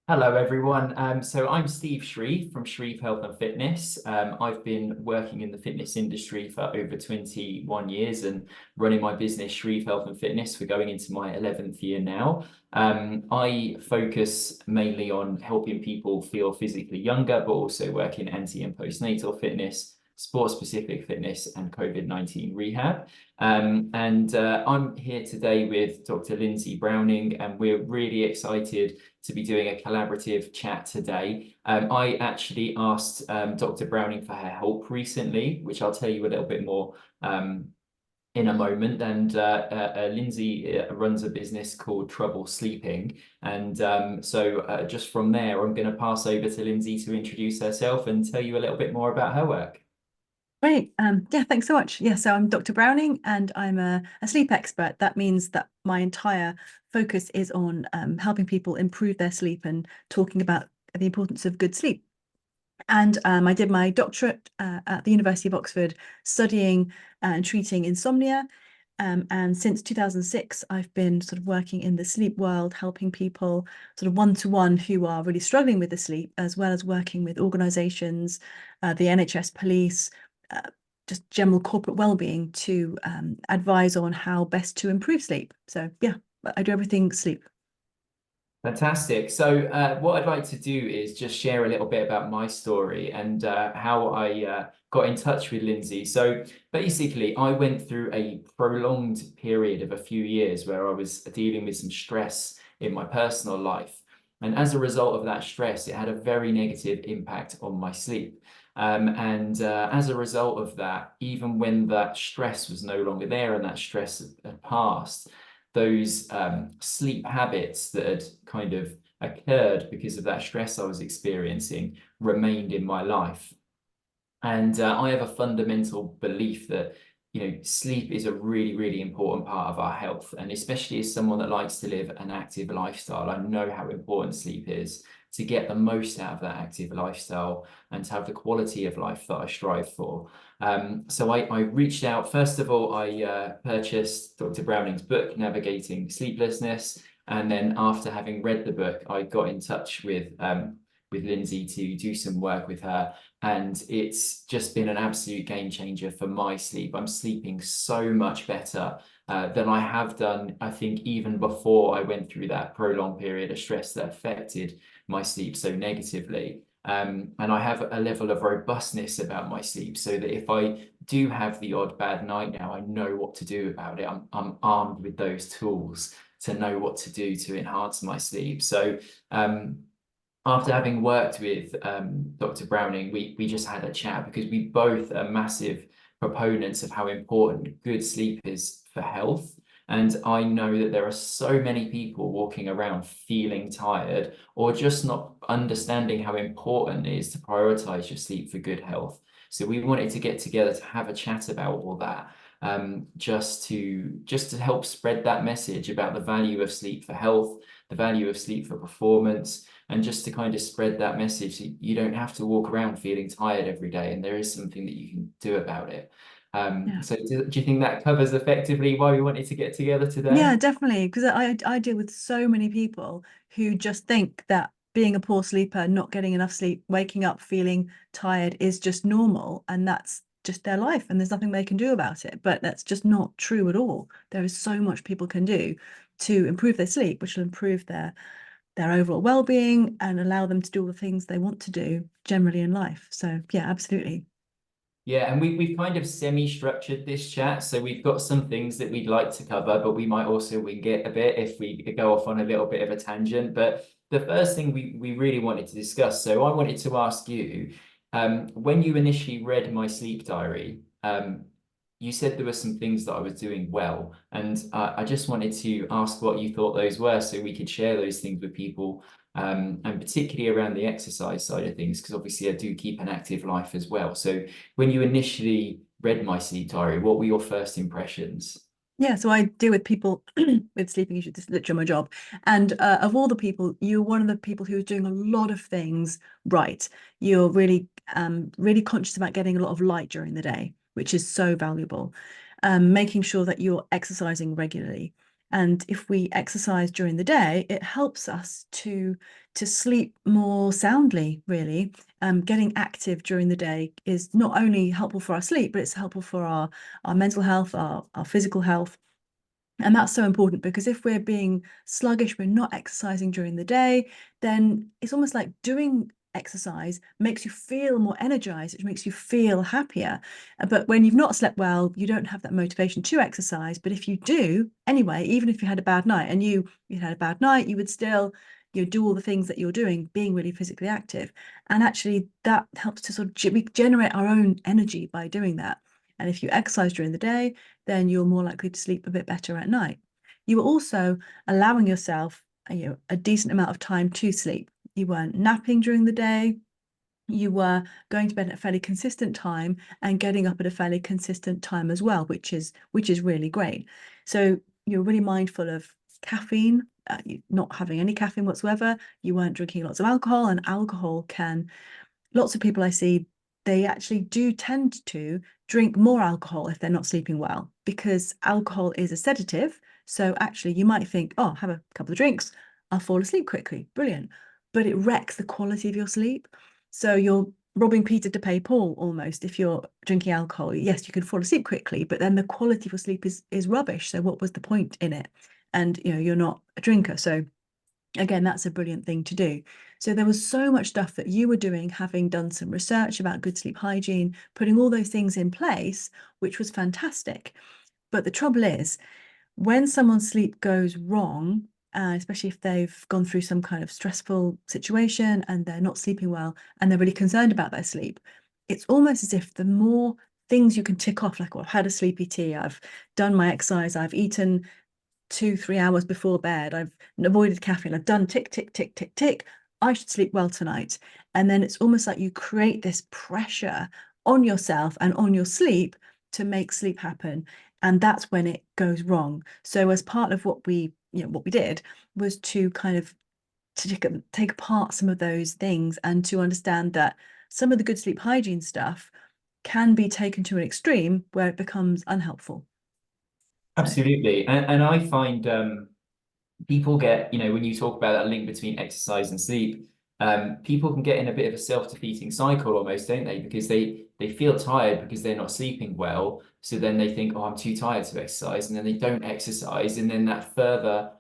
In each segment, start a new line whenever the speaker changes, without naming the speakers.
Hello, everyone. So I'm Steve Shreve from Shreve Health and Fitness. I've been working in the fitness industry for over 21 years and running my business, Shreve Health and Fitness, for going into my 11th year now. I focus mainly on helping people feel physically younger, but also work in anti and postnatal fitness, sport-specific fitness, and COVID-19 rehab. I'm here today with Dr. Lindsay Browning, and we're really excited to be doing a collaborative chat today. I actually asked Dr. Browning for her help recently, which I'll tell you a little bit more in a moment. And Lindsay runs a business called Trouble Sleeping. And just from there, I'm going to pass over to Lindsay to introduce herself and tell you a little bit more about her work.
Great. Yeah, thanks so much. Yeah, so I'm Dr. Browning and I'm a sleep expert. That means that my entire focus is on helping people improve their sleep and talking about the importance of good sleep. And I did my doctorate at the University of Oxford studying and treating insomnia. And since 2006, I've been sort of working in the sleep world, helping people sort of one-to-one who are really struggling with the sleep, as well as working with organizations, the NHS police, uh, just general corporate well-being to advise on how best to improve sleep. So yeah, I do everything sleep.
Fantastic. So what I'd like to do is just share a little bit about my story and how I got in touch with Lindsay. So basically, I went through a prolonged period of a few years where I was dealing with some stress in my personal life. And as a result of that stress, it had a very negative impact on my sleep. As a result of that, even when that stress was no longer there and that stress had passed, those sleep habits that had kind of occurred because of that stress I was experiencing remained in my life. And I have a fundamental belief that, sleep is a really, really important part of our health. And especially as someone that likes to live an active lifestyle, I know how important sleep is to get the most out of that active lifestyle and to have the quality of life that I strive for. So I reached out. First of all, I purchased Dr. Browning's book, Navigating Sleeplessness. And then after having read the book, I got in touch with Lindsay to do some work with her. And it's just been an absolute game changer for my sleep. I'm sleeping so much better than I have done, I think, even before I went through that prolonged period of stress that affected my sleep so negatively. And I have a level of robustness about my sleep so that if I do have the odd bad night now, I know what to do about it. I'm armed with those tools to know what to do to enhance my sleep. So after having worked with Dr. Browning, we just had a chat because we both are massive proponents of how important good sleep is for health. And I know that there are so many people walking around feeling tired or just not understanding how important it is to prioritize your sleep for good health. So we wanted to get together to have a chat about all that, just to help spread that message about the value of sleep for health, the value of sleep for performance, and just to kind of spread that message. You don't have to walk around feeling tired every day, and there is something that you can do about it.
Yeah.
Do you think that covers effectively why we wanted to get together
Yeah,
today?
definitely. Because I deal with so many people who just think that being a poor sleeper, not getting enough sleep, waking up feeling tired is just normal, and that's just their life, and there's nothing they can do about it. But that's just not true at all. There is so much people can do to improve their sleep, which will improve their overall well-being and allow them to do all the things they want to do generally in life. So yeah, absolutely.
Yeah, and we've kind of semi-structured this chat. So we've got some things that we'd like to cover, but we might also wing it a bit if we go off on a little bit of a tangent. But the first thing we really wanted to discuss, so I wanted to ask you, when you initially read my sleep diary, you said there were some things that I was doing well. And I just wanted to ask what you thought those were so we could share those things with people, and particularly around the exercise side of things, because obviously I do keep an active life as well. So when you initially read my sleep diary, what were your first impressions?
Yeah, so I deal with people with sleeping issues. This is literally my job. And of all the people, you're one of the people who's doing a lot of things right. You're really conscious about getting a lot of light during the day, which is so valuable. Making sure that you're exercising regularly. And if we exercise during the day, it helps us to sleep more soundly, really. Getting active during the day is not only helpful for our sleep, but it's helpful for our mental health, our physical health. And that's so important because if we're being sluggish, we're not exercising during the day, then it's almost like doing exercise makes you feel more energized, which makes you feel happier. But when you've not slept well, you don't have that motivation to exercise. But if you do anyway, even if you had a bad night and you had a bad night, you would still do all the things that you're doing, being really physically active. And actually that helps to sort of we generate our own energy by doing that. And if you exercise during the day, then you're more likely to sleep a bit better at night. You are also allowing yourself, a decent amount of time to sleep. You weren't napping during the day. You were going to bed at a fairly consistent time and getting up at a fairly consistent time as well, which is really great. So you're really mindful of caffeine, not having any caffeine whatsoever. You weren't drinking lots of alcohol, and alcohol can lots of people I see, they actually do tend to drink more alcohol if they're not sleeping well, because alcohol is a sedative. So actually, you might think, oh, have a couple of drinks, I'll fall asleep quickly. Brilliant. But it wrecks the quality of your sleep. So you're robbing Peter to pay Paul almost if you're drinking alcohol. Yes, you can fall asleep quickly, but then the quality of your sleep is rubbish. So what was the point in it? And you're not a drinker. So again, that's a brilliant thing to do. So there was so much stuff that you were doing, having done some research about good sleep hygiene, putting all those things in place, which was fantastic. But the trouble is, when someone's sleep goes wrong, especially if they've gone through some kind of stressful situation and they're not sleeping well and they're really concerned about their sleep, it's almost as if the more things you can tick off, like, well, I've had a sleepy tea, I've done my exercise, I've eaten 2, 3 hours before bed, I've avoided caffeine, I've done tick, tick, tick, tick, tick, I should sleep well tonight. And then it's almost like you create this pressure on yourself and on your sleep to make sleep happen. And that's when it goes wrong. So as part of what we did was to kind of to take apart some of those things and to understand that some of the good sleep hygiene stuff can be taken to an extreme where it becomes unhelpful. So
Absolutely. And I find people get, when you talk about that link between exercise and sleep, people can get in a bit of a self-defeating cycle almost, don't they? Because they feel tired because they're not sleeping well. So then they think, oh, I'm too tired to exercise, and then they don't exercise, and then that further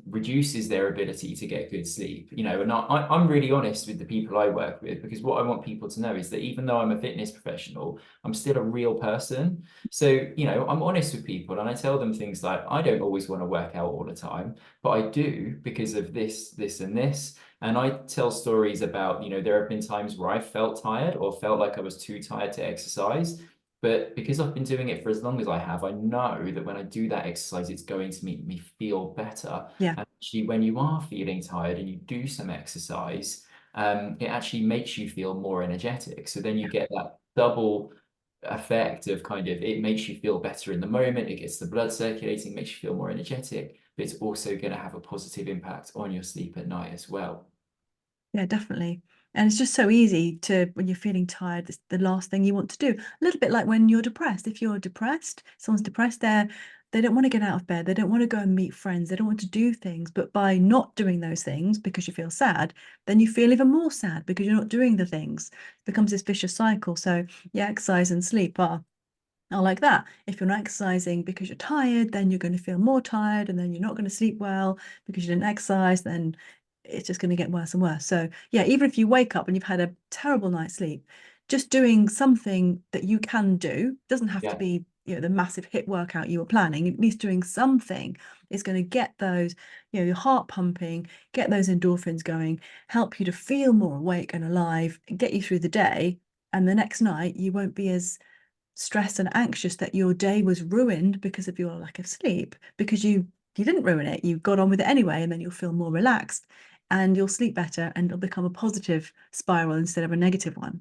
reduces their ability to get good sleep. And I'm really honest with the people I work with, because what I want people to know is that even though I'm a fitness professional, I'm still a real person. So, I'm honest with people and I tell them things like, I don't always want to work out all the time, but I do because of this, this, and this. And I tell stories about, there have been times where I felt tired or felt like I was too tired to exercise. But because I've been doing it for as long as I have, I know that when I do that exercise, it's going to make me feel better.
yeah.
And actually, when you are feeling tired and you do some exercise, it actually makes you feel more energetic. So then you get that double effect of kind of, it makes you feel better in the moment, it gets the blood circulating, makes you feel more energetic, but it's also going to have a positive impact on your sleep at night as well.
Yeah, definitely. And it's just so easy to, when you're feeling tired, it's the last thing you want to do. A little bit like when you're depressed. If you're depressed, someone's depressed, they don't want to get out of bed. They don't want to go and meet friends. They don't want to do things. But by not doing those things because you feel sad, then you feel even more sad because you're not doing the things. It becomes this vicious cycle. So yeah, exercise and sleep are like that. If you're not exercising because you're tired, then you're going to feel more tired, and then you're not going to sleep well because you didn't exercise, then it's just going to get worse and worse. So yeah, even if you wake up and you've had a terrible night's sleep, just doing something that you can do, doesn't have to
Yeah.
be the massive hit workout you were planning, at least doing something is going to get those, your heart pumping, get those endorphins going, help you to feel more awake and alive, get you through the day. And the next night you won't be as stressed and anxious that your day was ruined because of your lack of sleep, because you didn't ruin it, you got on with it anyway, and then you'll feel more relaxed and you'll sleep better and it'll become a positive spiral instead of a negative one.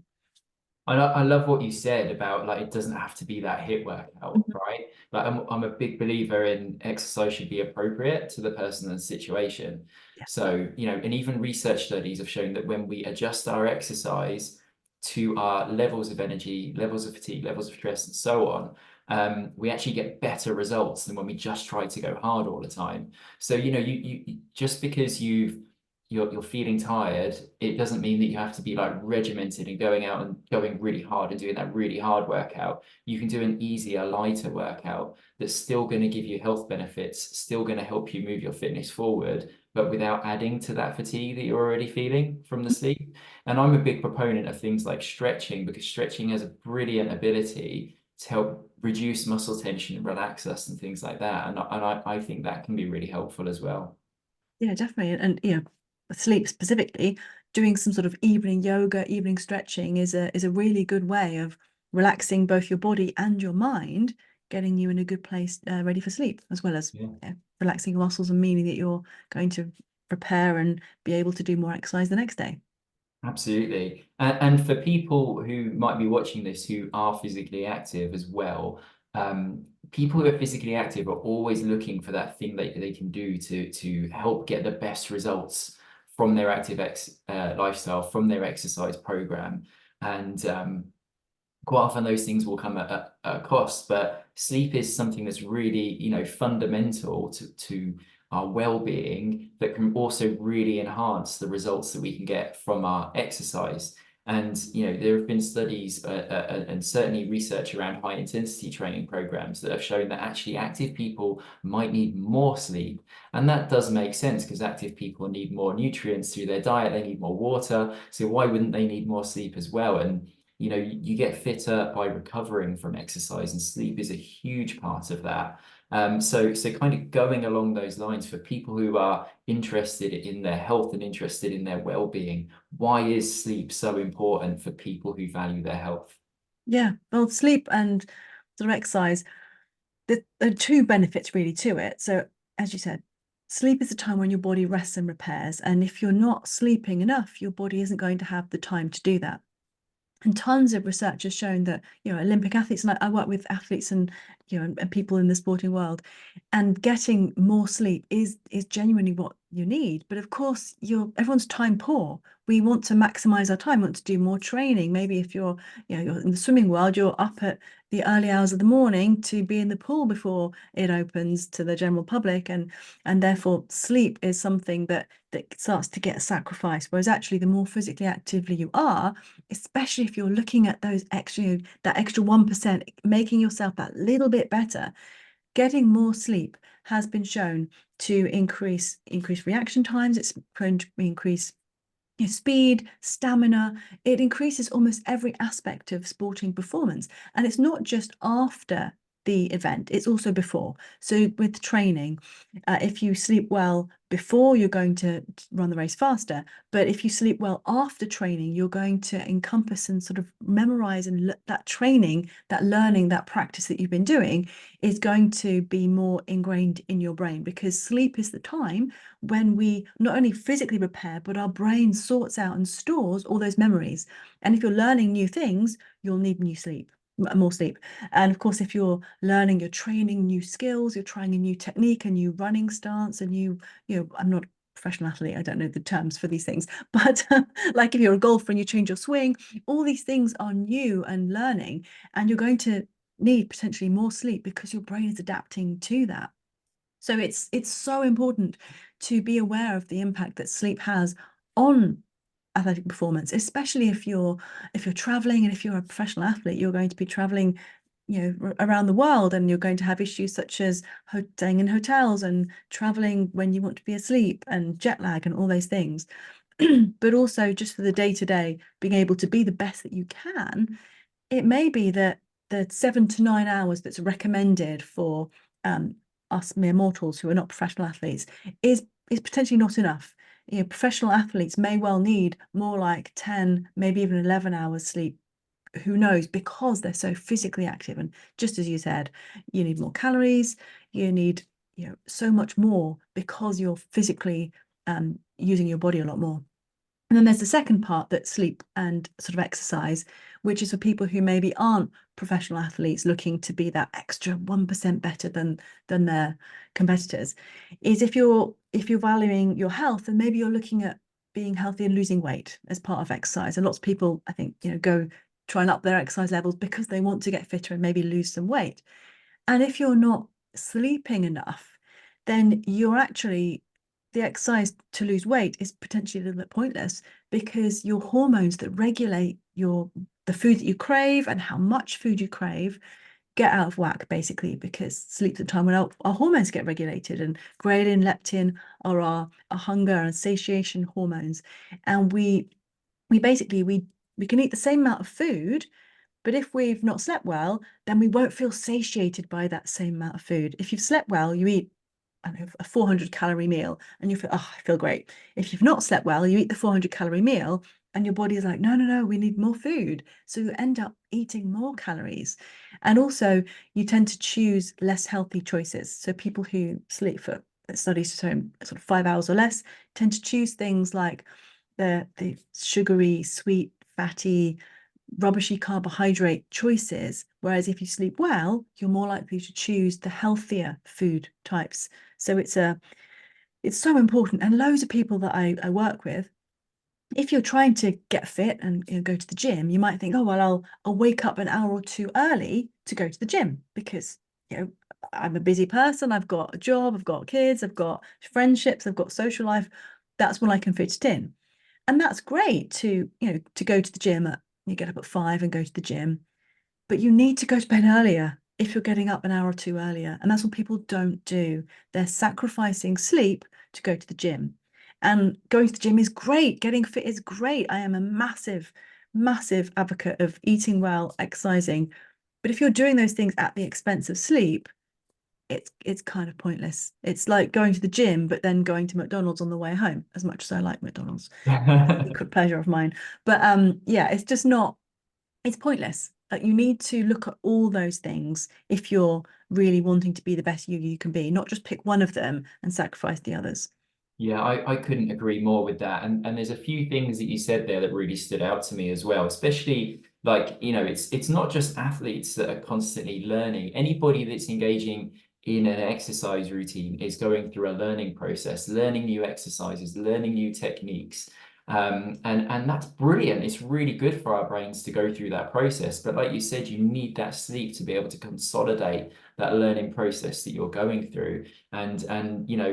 I love what you said about, like, it doesn't have to be that hit workout,
Mhm.
right? Like I'm a big believer in exercise should be appropriate to the person and situation.
Yeah.
So, and even research studies have shown that when we adjust our exercise to our levels of energy, levels of fatigue, levels of stress, and so on, we actually get better results than when we just try to go hard all the time. So, just because you're feeling tired, it doesn't mean that you have to be like regimented and going out and going really hard and doing that really hard workout. You can do an easier, lighter workout that's still going to give you health benefits, still going to help you move your fitness forward, but without adding to that fatigue that you're already feeling from the sleep. And I'm a big proponent of things like stretching, because stretching has a brilliant ability to help reduce muscle tension and relax us and things like that. And I think that can be really helpful as well.
Yeah, definitely. And sleep specifically, doing some sort of evening yoga, evening stretching is a really good way of relaxing both your body and your mind, getting you in a good place, ready for sleep, as well as
Yeah.
relaxing your muscles and meaning that you're going to prepare and be able to do more exercise the next day.
Absolutely. And for people who might be watching this who are physically active as well, people who are physically active are always looking for that thing that they can do to help get the best results from their lifestyle, from their exercise program. And quite often those things will come at a cost, but sleep is something that's really, fundamental to our well-being, that can also really enhance the results that we can get from our exercise. And there have been studies and certainly research around high intensity training programs that have shown that actually active people might need more sleep. And that does make sense, because active people need more nutrients through their diet, they need more water. So why wouldn't they need more sleep as well? And you get fitter by recovering from exercise, and sleep is a huge part of that. So kind of going along those lines, for people who are interested in their health and interested in their well-being, why is sleep so important for people who value their health?
Yeah, well, sleep and sort of exercise, there are two benefits really to it. So, as you said, sleep is the time when your body rests and repairs. And if you're not sleeping enough, your body isn't going to have the time to do that. And tons of research has shown that Olympic athletes, and I work with athletes and and people in the sporting world, and getting more sleep is genuinely what you need. But of course, everyone's time poor. We want to maximize our time, want to do more training. Maybe if you're in the swimming world, you're up at the early hours of the morning to be in the pool before it opens to the general public, and therefore sleep is something that starts to get sacrificed. Whereas actually, the more physically actively you are, especially if you're looking at those extra, that extra 1%, making yourself that little bit better, getting more sleep has been shown to increase reaction times. It's prone to increase your speed, stamina. It increases almost every aspect of sporting performance. And it's not just after the event, it's also before. So with training, if you sleep well before, you're going to run the race faster. But if you sleep well after training, you're going to encompass and sort of memorize, and that training, that learning, that practice that you've been doing is going to be more ingrained in your brain, because sleep is the time when we not only physically repair, but our brain sorts out and stores all those memories. And if you're learning new things, you'll need more sleep. And of course, if you're learning, you're training new skills, you're trying a new technique, a new running stance, I'm not a professional athlete, I don't know the terms for these things, but like if you're a golfer and you change your swing, all these things are new and learning, and you're going to need potentially more sleep because your brain is adapting to that. So it's so important to be aware of the impact that sleep has on athletic performance, especially if you're traveling, and if you're a professional athlete, you're going to be traveling, around the world, and you're going to have issues such as staying in hotels and traveling when you want to be asleep, and jet lag and all those things. But also just for the day to day, being able to be the best that you can, it may be that the 7 to 9 hours that's recommended for um, us mere mortals who are not professional athletes is potentially not enough. Professional athletes may well need more like 10, maybe even 11 hours sleep. Who knows? Because they're so physically active. And just as you said, you need more calories, you need so much more, because you're physically using your body a lot more. And then there's the second part, that sleep and sort of exercise, which is for people who maybe aren't professional athletes looking to be that extra 1% better than their competitors, is if you're valuing your health, and maybe you're looking at being healthy and losing weight as part of exercise. And lots of people, I think, go try and up their exercise levels because they want to get fitter and maybe lose some weight. And if you're not sleeping enough, then you're actually, the exercise to lose weight is potentially a little bit pointless, because your hormones that regulate the food that you crave and how much food you crave get out of whack, basically, because sleep's the time when our hormones get regulated, and ghrelin, leptin are our hunger and satiation hormones. And we basically we can eat the same amount of food, but if we've not slept well, then we won't feel satiated by that same amount of food. If you've slept well, you eat, I don't know, a 400-calorie meal and you feel, oh, I feel great. If you've not slept well, you eat the 400-calorie meal and your body is like, no, no, no, we need more food. So you end up eating more calories. And also, you tend to choose less healthy choices. So people who sleep for, studies show, sort of 5 hours or less, tend to choose things like the sugary, sweet, fatty, rubbishy carbohydrate choices. Whereas if you sleep well, you're more likely to choose the healthier food types. So it's so important. And loads of people that I work with, if you're trying to get fit and go to the gym, you might think, oh well, I'll wake up an hour or two early to go to the gym because I'm a busy person. I've got a job, I've got kids, I've got friendships, I've got social life. That's when I can fit it in. And that's great to go to the gym you get up at 5 and go to the gym, but you need to go to bed earlier if you're getting up an hour or two earlier. And that's what people don't do. They're sacrificing sleep to go to the gym. And going to the gym is great. Getting fit is great. I am a massive, massive advocate of eating well, exercising. But if you're doing those things at the expense of sleep, it's kind of pointless. It's like going to the gym, but then going to McDonald's on the way home, as much as I like McDonald's. Secret pleasure of mine. But yeah, it's just not, it's pointless. Like, you need to look at all those things if you're really wanting to be the best you can be, not just pick one of them and sacrifice the others.
Yeah, I couldn't agree more with that. And there's a few things that you said there that really stood out to me as well, especially like, it's not just athletes that are constantly learning. Anybody that's engaging in an exercise routine is going through a learning process, learning new exercises, learning new techniques. And that's brilliant. It's really good for our brains to go through that process. But like you said, you need that sleep to be able to consolidate that learning process that you're going through. And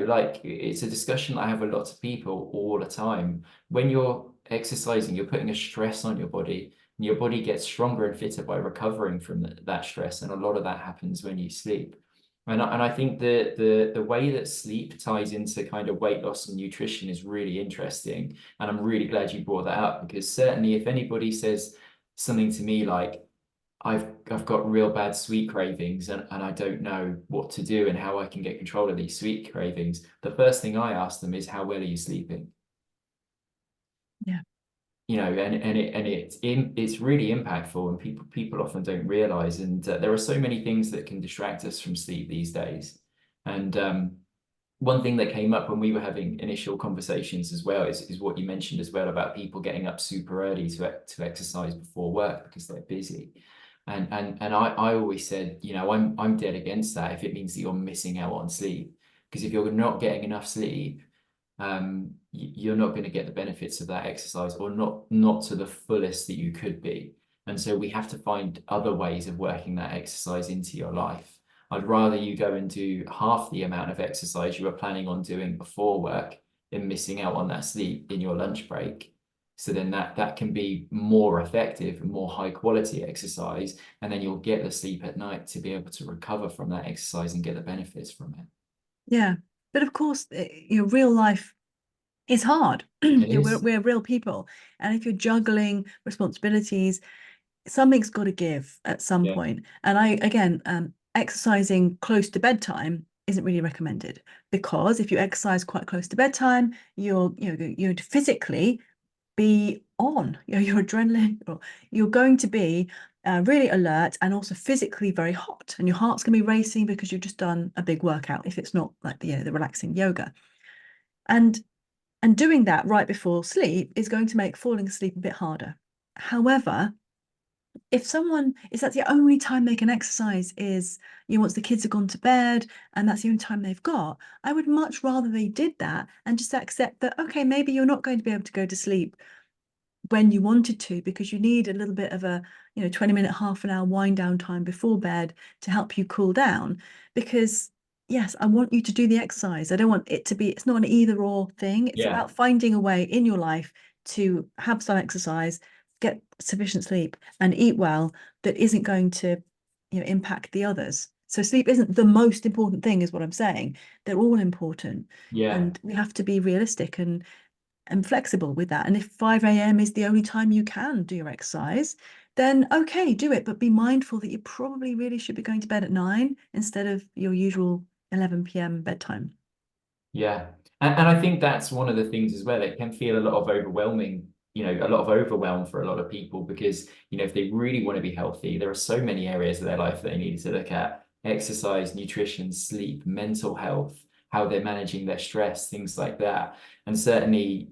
like, it's a discussion I have with lots of people all the time. When you're exercising, you're putting a stress on your body, and your body gets stronger and fitter by recovering from that stress. And a lot of that happens when you sleep. And I think the way that sleep ties into kind of weight loss and nutrition is really interesting. And I'm really glad you brought that up, because certainly if anybody says something to me like, I've got real bad sweet cravings, and I don't know what to do and how I can get control of these sweet cravings, the first thing I ask them is, how well are you sleeping?
Yeah.
It's really impactful, and people often don't realize. And there are so many things that can distract us from sleep these days. And one thing that came up when we were having initial conversations as well is what you mentioned as well, about people getting up super early to exercise before work because they're busy. And I always said, I'm dead against that if it means that you're missing out on sleep. Because if you're not getting enough sleep, you're not going to get the benefits of that exercise, or not to the fullest that you could be. And so we have to find other ways of working that exercise into your life. I'd rather you go and do half the amount of exercise you were planning on doing before work than missing out on that sleep in your lunch break. So then that can be more effective and more high quality exercise, and then you'll get the sleep at night to be able to recover from that exercise and get the benefits from it.
Yeah. But of course, real life is hard.
It is.
We're real people. And if you're juggling responsibilities, something's got to give at some
Yeah.
point. And again, exercising close to bedtime isn't really recommended, because if you exercise quite close to bedtime, you're physically be on, your adrenaline, or you're going to be really alert and also physically very hot, and your heart's going to be racing because you've just done a big workout if it's not like the relaxing yoga. And doing that right before sleep is going to make falling asleep a bit harder. However, if someone is that's the only time they can exercise is once the kids have gone to bed and that's the only time they've got, I would much rather they did that and just accept that, okay, maybe you're not going to be able to go to sleep when you wanted to, because you need a little bit of a 20-minute, half an hour wind down time before bed to help you cool down. Because yes, I want you to do the exercise. I don't want it to be, it's not an either or thing. It's
Yeah.
about finding a way in your life to have some exercise, get sufficient sleep, and eat well that isn't going to impact the others. So sleep isn't the most important thing, is what I'm saying. They're all important,
Yeah.
and we have to be realistic and flexible with that. And if 5 a.m. is the only time you can do your exercise, then okay, do it. But be mindful that you probably really should be going to bed at 9 instead of your usual 11 p.m. bedtime.
Yeah. And I think that's one of the things as well. It can feel a lot of overwhelming, a lot of overwhelm for a lot of people because, if they really want to be healthy, there are so many areas of their life they need to look at: exercise, nutrition, sleep, mental health, how they're managing their stress, things like that. And certainly,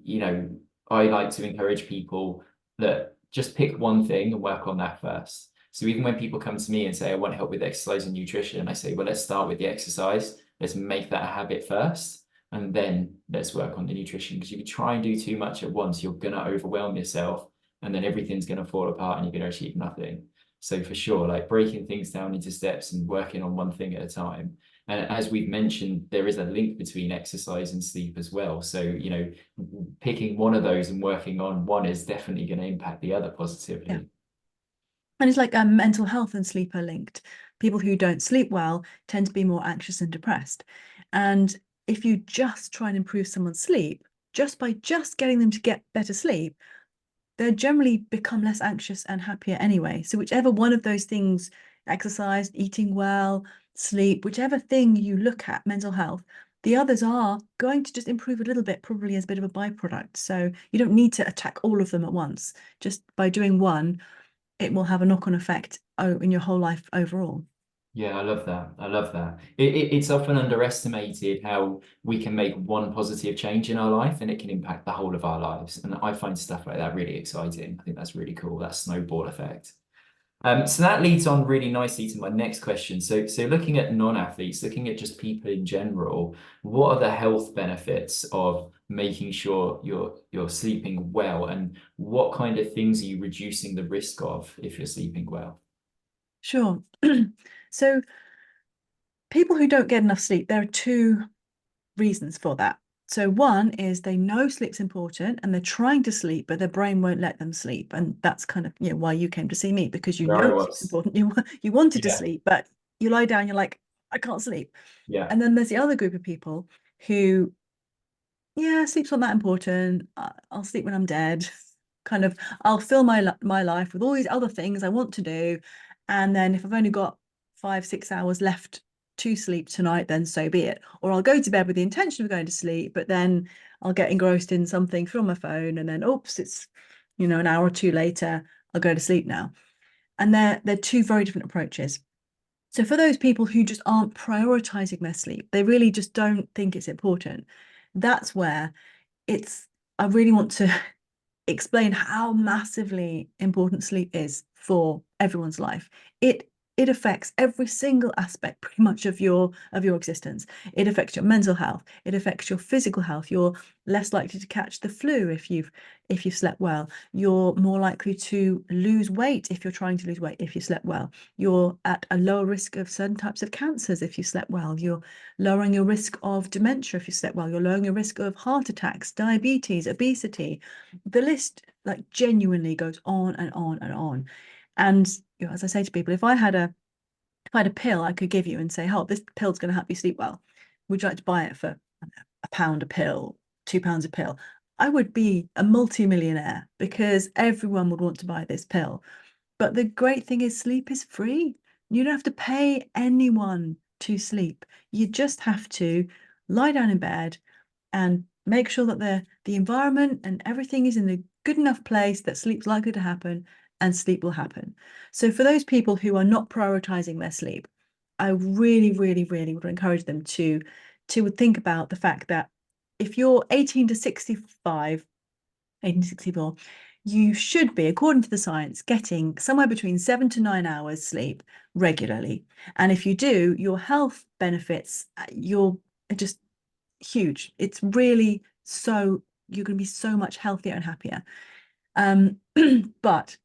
I like to encourage people that just pick one thing and work on that first. So even when people come to me and say, I want help with exercise and nutrition, I say, well, let's start with the exercise. Let's make that a habit first and then let's work on the nutrition. Because if you try and do too much at once, you're going to overwhelm yourself and then everything's going to fall apart and you're going to achieve nothing. So for sure, like breaking things down into steps and working on one thing at a time. And as we've mentioned, there is a link between exercise and sleep as well. So, picking one of those and working on one is definitely going to impact the other
Yeah.
positively.
And it's like mental health and sleep are linked. People who don't sleep well tend to be more anxious and depressed. And if you just try and improve someone's sleep, just by just getting them to get better sleep, they generally become less anxious and happier anyway. So whichever one of those things, exercise, eating well, sleep, whichever thing you look at, mental health, the others are going to just improve a little bit, probably as a bit of a byproduct. So you don't need to attack all of them at once. Just by doing one, it will have a knock-on effect in your whole life overall.
Yeah, I love that. I love that. It's often underestimated how we can make one positive change in our life and it can impact the whole of our lives. And I find stuff like that really exciting. I think that's really cool, that snowball effect. So that leads on really nicely to my next question. So looking at non-athletes, looking at just people in general, what are the health benefits of making sure you're sleeping well, and what kind of things are you reducing the risk of if you're sleeping well?
Sure. So people who don't get enough sleep, there are two reasons for that. So one is they know sleep's important and they're trying to sleep, but their brain won't let them sleep. And that's kind of why you came to see me, because you
Where
know
I
sleep's
was.
important. You wanted to
Yeah,
sleep, but you lie down, you're like, I can't sleep.
yeah.
And then there's the other group of people who, yeah, sleep's not that important. I'll sleep when I'm dead. Kind of, I'll fill my life with all these other things I want to do, and then if I've only got 5, 6 hours left to sleep tonight, then so be it. Or I'll go to bed with the intention of going to sleep, but then I'll get engrossed in something from my phone, and then oops, it's an hour or two later. I'll go to sleep now, and they're two very different approaches. So for those people who just aren't prioritizing their sleep, they really just don't think it's important. That's where I really want to explain how massively important sleep is for everyone's life. It affects every single aspect pretty much of your existence. It affects your mental health, it affects your physical health. You're less likely to catch the flu if you've slept well. You're more likely to lose weight if you're trying to lose weight if you slept well. You're at a lower risk of certain types of cancers if you slept well. You're lowering your risk of dementia if you slept well. You're lowering your risk of heart attacks, diabetes, obesity. The list like genuinely goes on and on and on. And as I say to people, if I had a pill I could give you and say, oh, this pill's going to help you sleep well, would you like to buy it for £1 a pill, £2 a pill? I would be a multi-millionaire because everyone would want to buy this pill. But the great thing is sleep is free. You don't have to pay anyone to sleep. You just have to lie down in bed and make sure that the environment and everything is in a good enough place that sleep's likely to happen, and sleep will happen. So for those people who are not prioritizing their sleep, I really, really, really would encourage them to think about the fact that if you're 18 to 65, 18 to 64, you should be, according to the science, getting somewhere between 7 to 9 hours sleep regularly. And if you do, your health benefits, you're just huge. It's really you're going to be so much healthier and happier. Um, but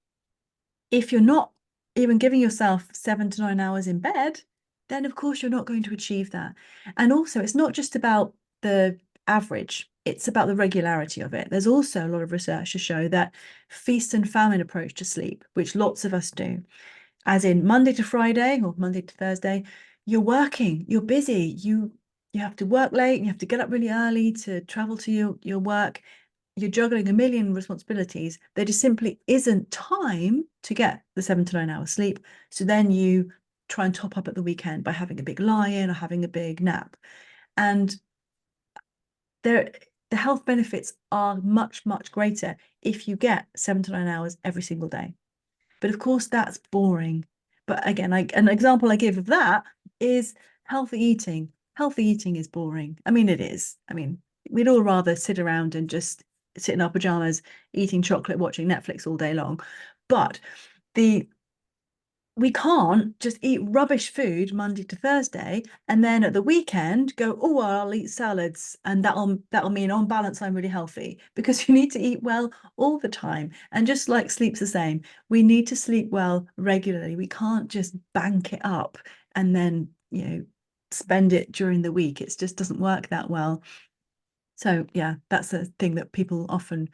if you're not even giving yourself 7 to 9 hours in bed, then of course you're not going to achieve that. And also, it's not just about the average, it's about the regularity of it. There's also a lot of research to show that feast and famine approach to sleep, which lots of us do, as in Monday to Friday or Monday to Thursday, you're working, you're busy, you have to work late, you have to get up really early to travel to your work, you're juggling a million responsibilities. There just simply isn't time to get the 7 to 9 hours sleep. So then you try and top up at the weekend by having a big lie-in or having a big nap. And there, the health benefits are much, much greater if you get 7 to 9 hours every single day. But of course, that's boring. But again, an example I give of that is healthy eating. Healthy eating is boring. I mean, it is. I mean, we'd all rather sit around and just sit in our pajamas, eating chocolate, watching Netflix all day long. But the we can't just eat rubbish food Monday to Thursday and then at the weekend go, oh, well, I'll eat salads and that'll mean on balance I'm really healthy, because you need to eat well all the time. And just like sleep's the same, we need to sleep well regularly. We can't just bank it up and then, spend it during the week. It just doesn't work that well. So yeah, that's a thing that people often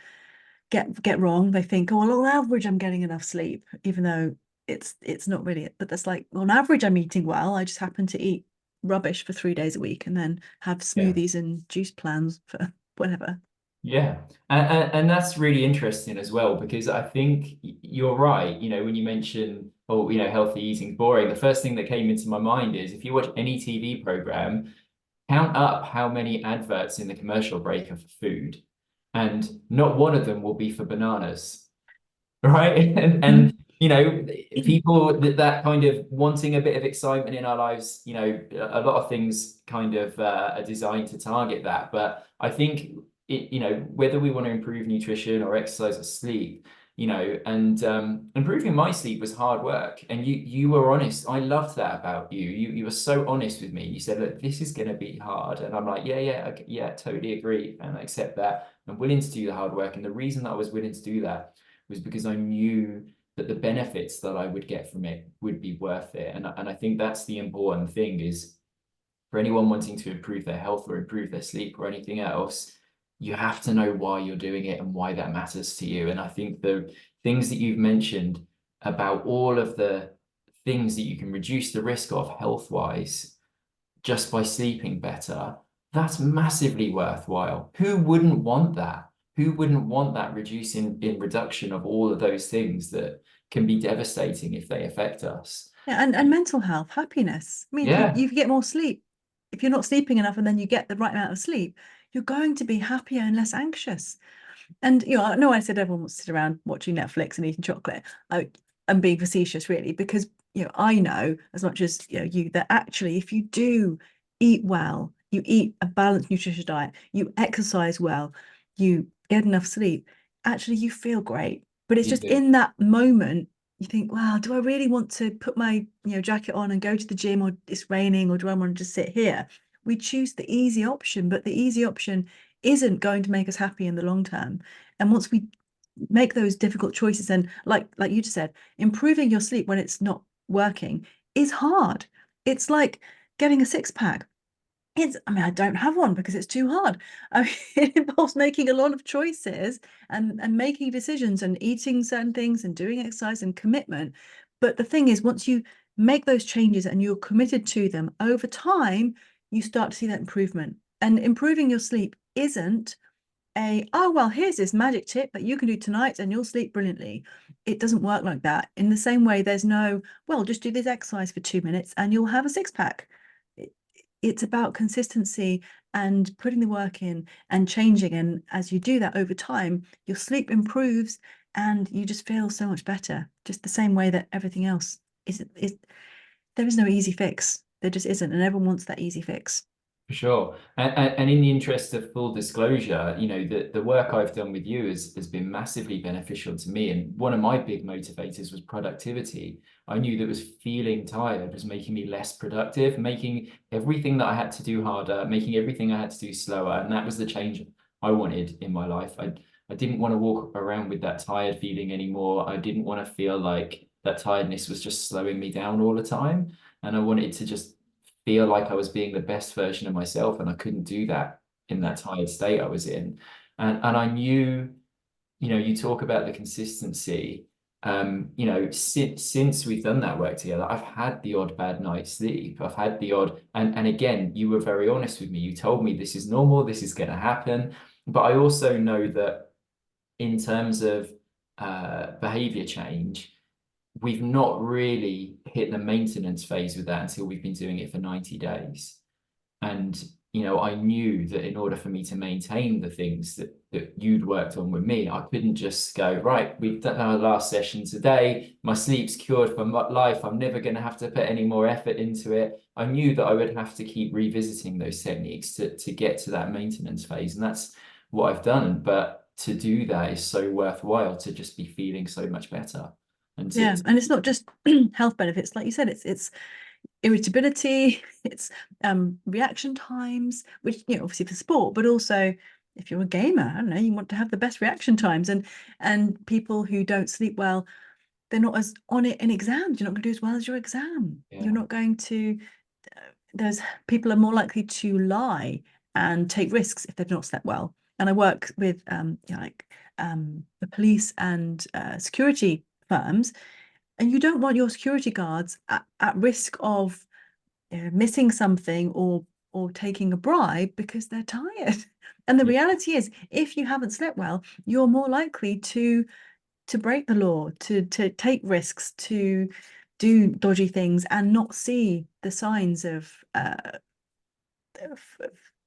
get wrong. They think, oh, well, on average, I'm getting enough sleep, even though it's not really it. But that's like, on average, I'm eating well. I just happen to eat rubbish for 3 days a week and then have
Yeah.
smoothies and juice plans for whatever.
Yeah, and that's really interesting as well, because I think you're right. When you mention, oh, healthy eating's boring, the first thing that came into my mind is if you watch any TV program, count up how many adverts in the commercial break are for food, and not one of them will be for bananas, right? And
Mhm.
people that kind of wanting a bit of excitement in our lives, a lot of things kind of are designed to target that. But I think whether we want to improve nutrition or exercise or sleep, and improving my sleep was hard work. And you were honest. I loved that about you. You were so honest with me. You said, look, this is going to be hard, and I'm like, yeah, yeah, okay, yeah, totally agree and I accept that. I'm willing to do the hard work, and the reason that I was willing to do that was because I knew that the benefits that I would get from it would be worth it. And I think that's the important thing, is for anyone wanting to improve their health or improve their sleep or anything else, you have to know why you're doing it and why that matters to you. And I think the things that you've mentioned about all of the things that you can reduce the risk of health-wise just by sleeping better, that's massively worthwhile. Who wouldn't want that? Who wouldn't want that in reduction of all of those things that can be devastating if they affect us?
Yeah, and mental health, happiness. I mean,
Yeah,
you get more sleep. If you're not sleeping enough and then you get the right amount of sleep, you're going to be happier and less anxious. And I know I said everyone wants to sit around watching Netflix and eating chocolate. I'm being facetious, really, because I know as much as you that actually, if you do eat well, you eat a balanced, nutritious diet, you exercise well, you get enough sleep, actually you feel great. But it's
you
just
do,
in that moment you think, wow, do I really want to put my jacket on and go to the gym, or it's raining, or do I want to just sit here? We choose the easy option, but the easy option isn't going to make us happy in the long term. And once we make those difficult choices, and like you just said, improving your sleep when it's not working is hard. It's like getting a six pack. I mean, I don't have one because it's too hard. I mean, it involves making a lot of choices and making decisions and eating certain things and doing exercise and commitment. But the thing is, once you make those changes and you're committed to them over time, you start to see that improvement. And improving your sleep isn't oh, well, here's this magic tip that you can do tonight and you'll sleep brilliantly. It doesn't work like that. In the same way, there's no, well, just do this exercise for 2 minutes and you'll have a six pack. It's about consistency and putting the work in and changing. And as you do that over time, your sleep improves and you just feel so much better, just the same way that everything else is. There is no easy fix. There just isn't. And everyone wants that easy fix.
for sure. And in the interest of full disclosure, the work I've done with you has been massively beneficial to me. And one of my big motivators was productivity. I knew that was feeling tired was making me less productive, making everything that I had to do harder, making everything I had to do slower. And that was the change I wanted in my life. I didn't want to walk around with that tired feeling anymore. I didn't want to feel like that tiredness was just slowing me down all the time. And I wanted to just feel like I was being the best version of myself. And I couldn't do that in
Yeah.
that tired state I was in. And I knew, you talk about the consistency. Since we've done that work together, I've had the odd bad night's sleep. I've had the odd, and again, you were very honest with me. You told me this is normal, this is going to happen. But I also know that in terms of behavior change, we've not really hit the maintenance phase with that until we've been doing it for 90 days. And I knew that in order for me to maintain the things that you'd worked on with me, I couldn't just go, right, we've done our last session today. My sleep's cured for life. I'm never going to have to put any more effort into it. I knew that I would have to keep revisiting those techniques to get to that maintenance phase. And that's what I've done. But to do that is so worthwhile, to just be feeling so much better. And
Yeah, and it's not just health benefits, like you said, it's irritability, it's reaction times, which obviously for sport, but also if you're a gamer, I don't know, you want to have the best reaction times, and people who don't sleep well, they're not as on it in exams. You're not going to do as well as your exam. You're
yeah,
not going to. There's people are more likely to lie and take risks if they've not slept well. And I work with the police and security firms, and you don't want your security guards at risk of missing something or taking a bribe because they're tired. And the
yeah,
reality is, if you haven't slept well, you're more likely to break the law, to take risks, to do dodgy things and not see the signs of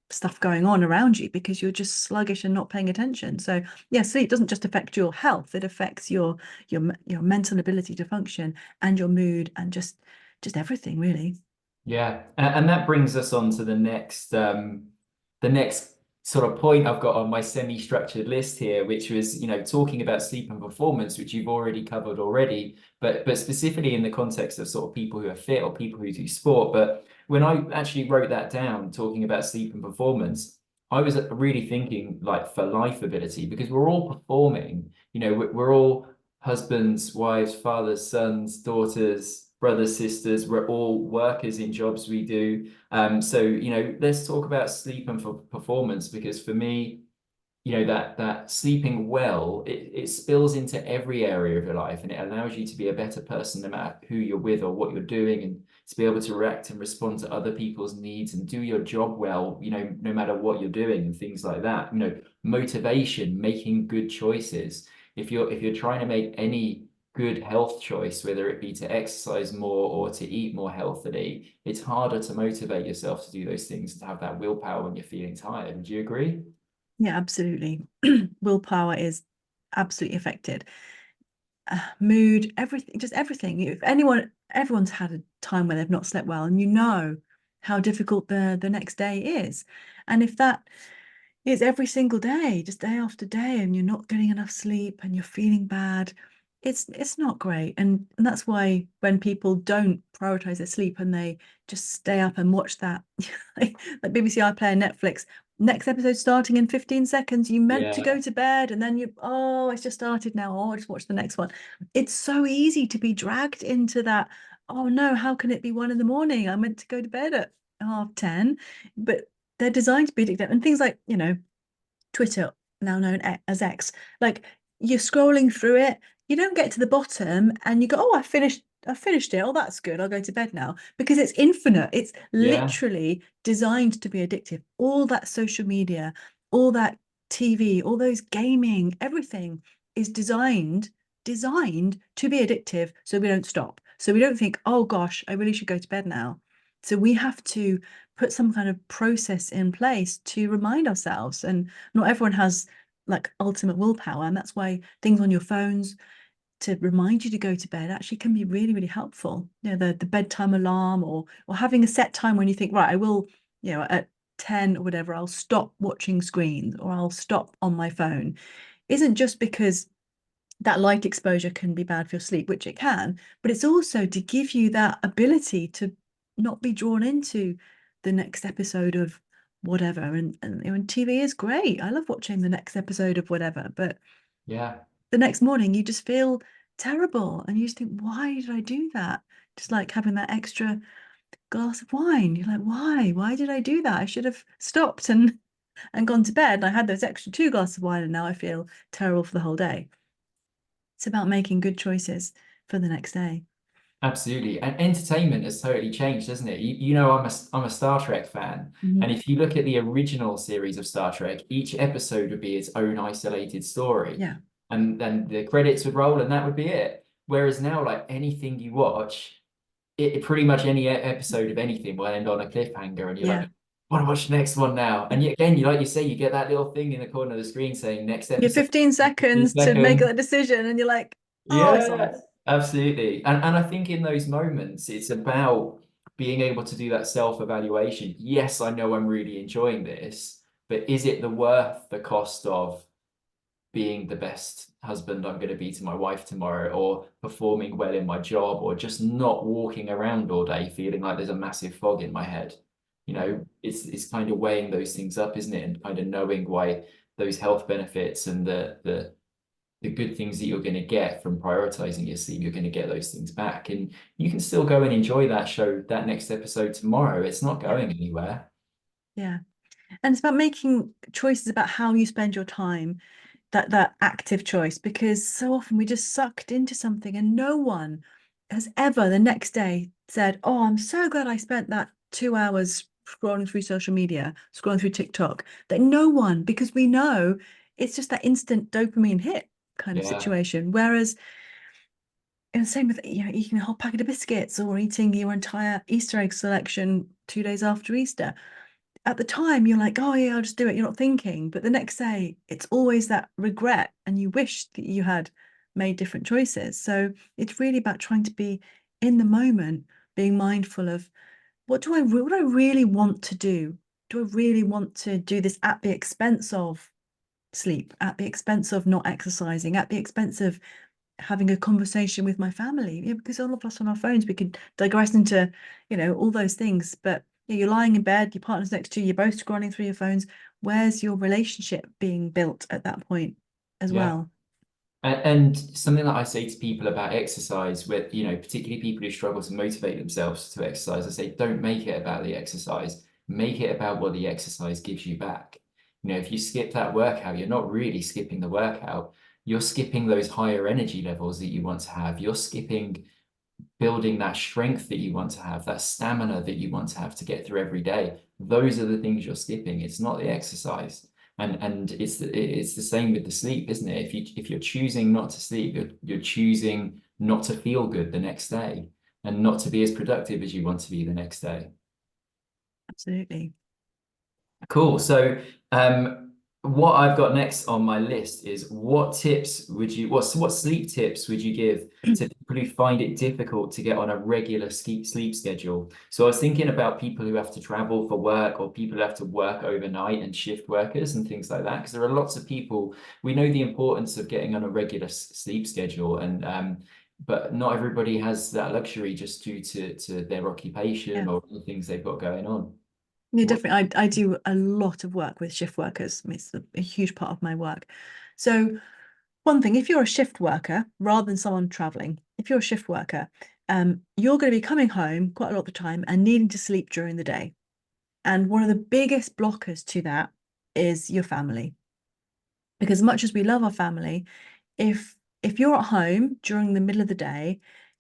stuff going on around you because you're just sluggish and not paying attention. So yeah, sleep doesn't just affect your health, it affects your mental ability to function and your mood and just everything really.
yeah. And that brings us on to the next sort of point I've got on my semi-structured list here, which was, talking about sleep and performance, which you've already covered already, but specifically in the context of sort of people who are fit or people who do sport. But when I actually wrote that down, talking about sleep and performance, I was really thinking like for life ability, because we're all performing, we're all husbands, wives, fathers, sons, daughters, brothers, sisters. We're all workers in jobs we do. So, let's talk about sleep and for performance, because for me, that sleeping well, it spills into every area of your life, and it allows you to be a better person no matter who you're with or what you're doing, and to be able to react and respond to other people's needs and do your job well, no matter what you're doing and things like that. Motivation, making good choices. If you're trying to make any good health choice, whether it be to exercise more or to eat more healthily, it's harder to motivate yourself to do those things and to have that willpower when you're feeling tired. Would you agree?
Yeah, absolutely. Willpower is absolutely affected. Mood, everything, just everything. If everyone's had a time where they've not slept well, and how difficult the next day is. And if that is every single day, just day after day, and you're not getting enough sleep and you're feeling bad, it's not great. And that's why when people don't prioritize their sleep and they just stay up and watch that, like BBC iPlayer, Netflix, next episode starting in 15 seconds, you meant to
Yeah,
go to bed, and then oh, it's just started now. Oh, I'll just watch the next one. It's so easy to be dragged into that. Oh no, how can it be 1 in the morning? I meant to go to bed at 10:30. But they're designed to be addictive. And things like, Twitter, now known as X, like you're scrolling through it, you don't get to the bottom and you go, oh, I finished it. Oh, that's good. I'll go to bed now, because it's infinite. It's
yeah,
literally designed to be addictive. All that social media, all that TV, all those gaming, everything is designed to be addictive, so we don't stop. So we don't think, oh gosh, I really should go to bed now. So we have to put some kind of process in place to remind ourselves. And not everyone has like ultimate willpower. And that's why things on your phones to remind you to go to bed actually can be really, really helpful. The bedtime alarm, or having a set time when you think, right, I will, at 10 or whatever, I'll stop watching screens or I'll stop on my phone, isn't just because that light exposure can be bad for your sleep, which it can, but it's also to give you that ability to not be drawn into the next episode of whatever. And TV is great. I love watching the next episode of whatever, but
Yeah.
the next morning you just feel terrible and you just think, why did I do that? Just like having that extra glass of wine. You're like, why? Why did I do that? I should have stopped and gone to bed. I had those extra 2 glasses of wine and now I feel terrible for the whole day. It's about making good choices for the next day.
Absolutely. And entertainment has totally changed, hasn't it? You know, I'm a Star Trek fan.
Mhm.
And if you look at the original series of Star Trek, each episode would be its own isolated story.
Yeah.
And then the credits would roll and that would be it. Whereas now, like anything you watch, pretty much any episode of anything will end on a cliffhanger and you're
Yeah.
like, want to watch the next one now. And
Yeah.
yet again, you like you say, you get that little thing in the corner of the screen saying next
You have
episode,
15
15
seconds to make
seconds.
that decision and you're like, oh, it's on.
Yeah, absolutely. And I think in those moments, it's about being able to do that self-evaluation. Yes, I know I'm really enjoying this, but is it the worth the cost of being the best husband I'm going to be to my wife tomorrow, or performing well in my job, or just not walking around all day feeling like there's a massive fog in my head? You know, it's kind of weighing those things up, isn't it? And kind of knowing why those health benefits and the good things that you're going to get from prioritizing your sleep, you're going to get those things back. And you can still go and enjoy that show, that next episode tomorrow. It's not
Yeah.
going anywhere.
Yeah. And it's about making choices about how you spend your time, that active choice, because so often we just sucked into something and no one has ever the next day said, oh, I'm so glad I spent that 2 hours scrolling through social media, scrolling through TikTok. That no one, because we know it's just that instant dopamine hit kind of
Yeah,
situation. Whereas, and the same with, eating a whole packet of biscuits or eating your entire Easter egg selection 2 days after Easter. At the time, you're like, oh, yeah, I'll just do it. You're not thinking. But the next day, it's always that regret. And you wish that you had made different choices. So it's really about trying to be in the moment, being mindful of what do I really want to do? Do I really want to do this at the expense of sleep, at the expense of not exercising, at the expense of having a conversation with my family? Yeah, because all of us on our phones, we could digress into, all those things. But you're lying in bed, your partner's next to you, you're both scrolling through your phones. Where's your relationship being built at that point as
yeah.
well?
And something that I say to people about exercise, with particularly people who struggle to motivate themselves to exercise, I say, don't make it about the exercise. Make it about what the exercise gives you back. If you skip that workout, you're not really skipping the workout. You're skipping those higher energy levels that you want to have. You're skipping building that strength that you want to have, that stamina that you want to have to get through every day. Those are the things you're skipping. It's not the exercise. And it's the same with the sleep, isn't it? If you're choosing not to sleep, you're choosing not to feel good the next day and not to be as productive as you want to be the next day.
Absolutely.
Cool. So, what I've got next on my list is what sleep tips would you give to people who find it difficult to get on a regular sleep schedule? So I was thinking about people who have to travel for work or people who have to work overnight and shift workers and things like that, because there are lots of people, we know the importance of getting on a regular sleep schedule and but not everybody has that luxury just due to their occupation
Yeah.
or the things they've got going on.
Yeah,
What
definitely. I do a lot of work with shift workers. It's a huge part of my work. So one thing, if you're a shift worker, rather than someone traveling, if you're a shift worker, you're going to be coming home quite a lot of the time and needing to sleep during the day. And one of the biggest blockers to that is your family. Because much as we love our family, if you're at home during the middle of the day,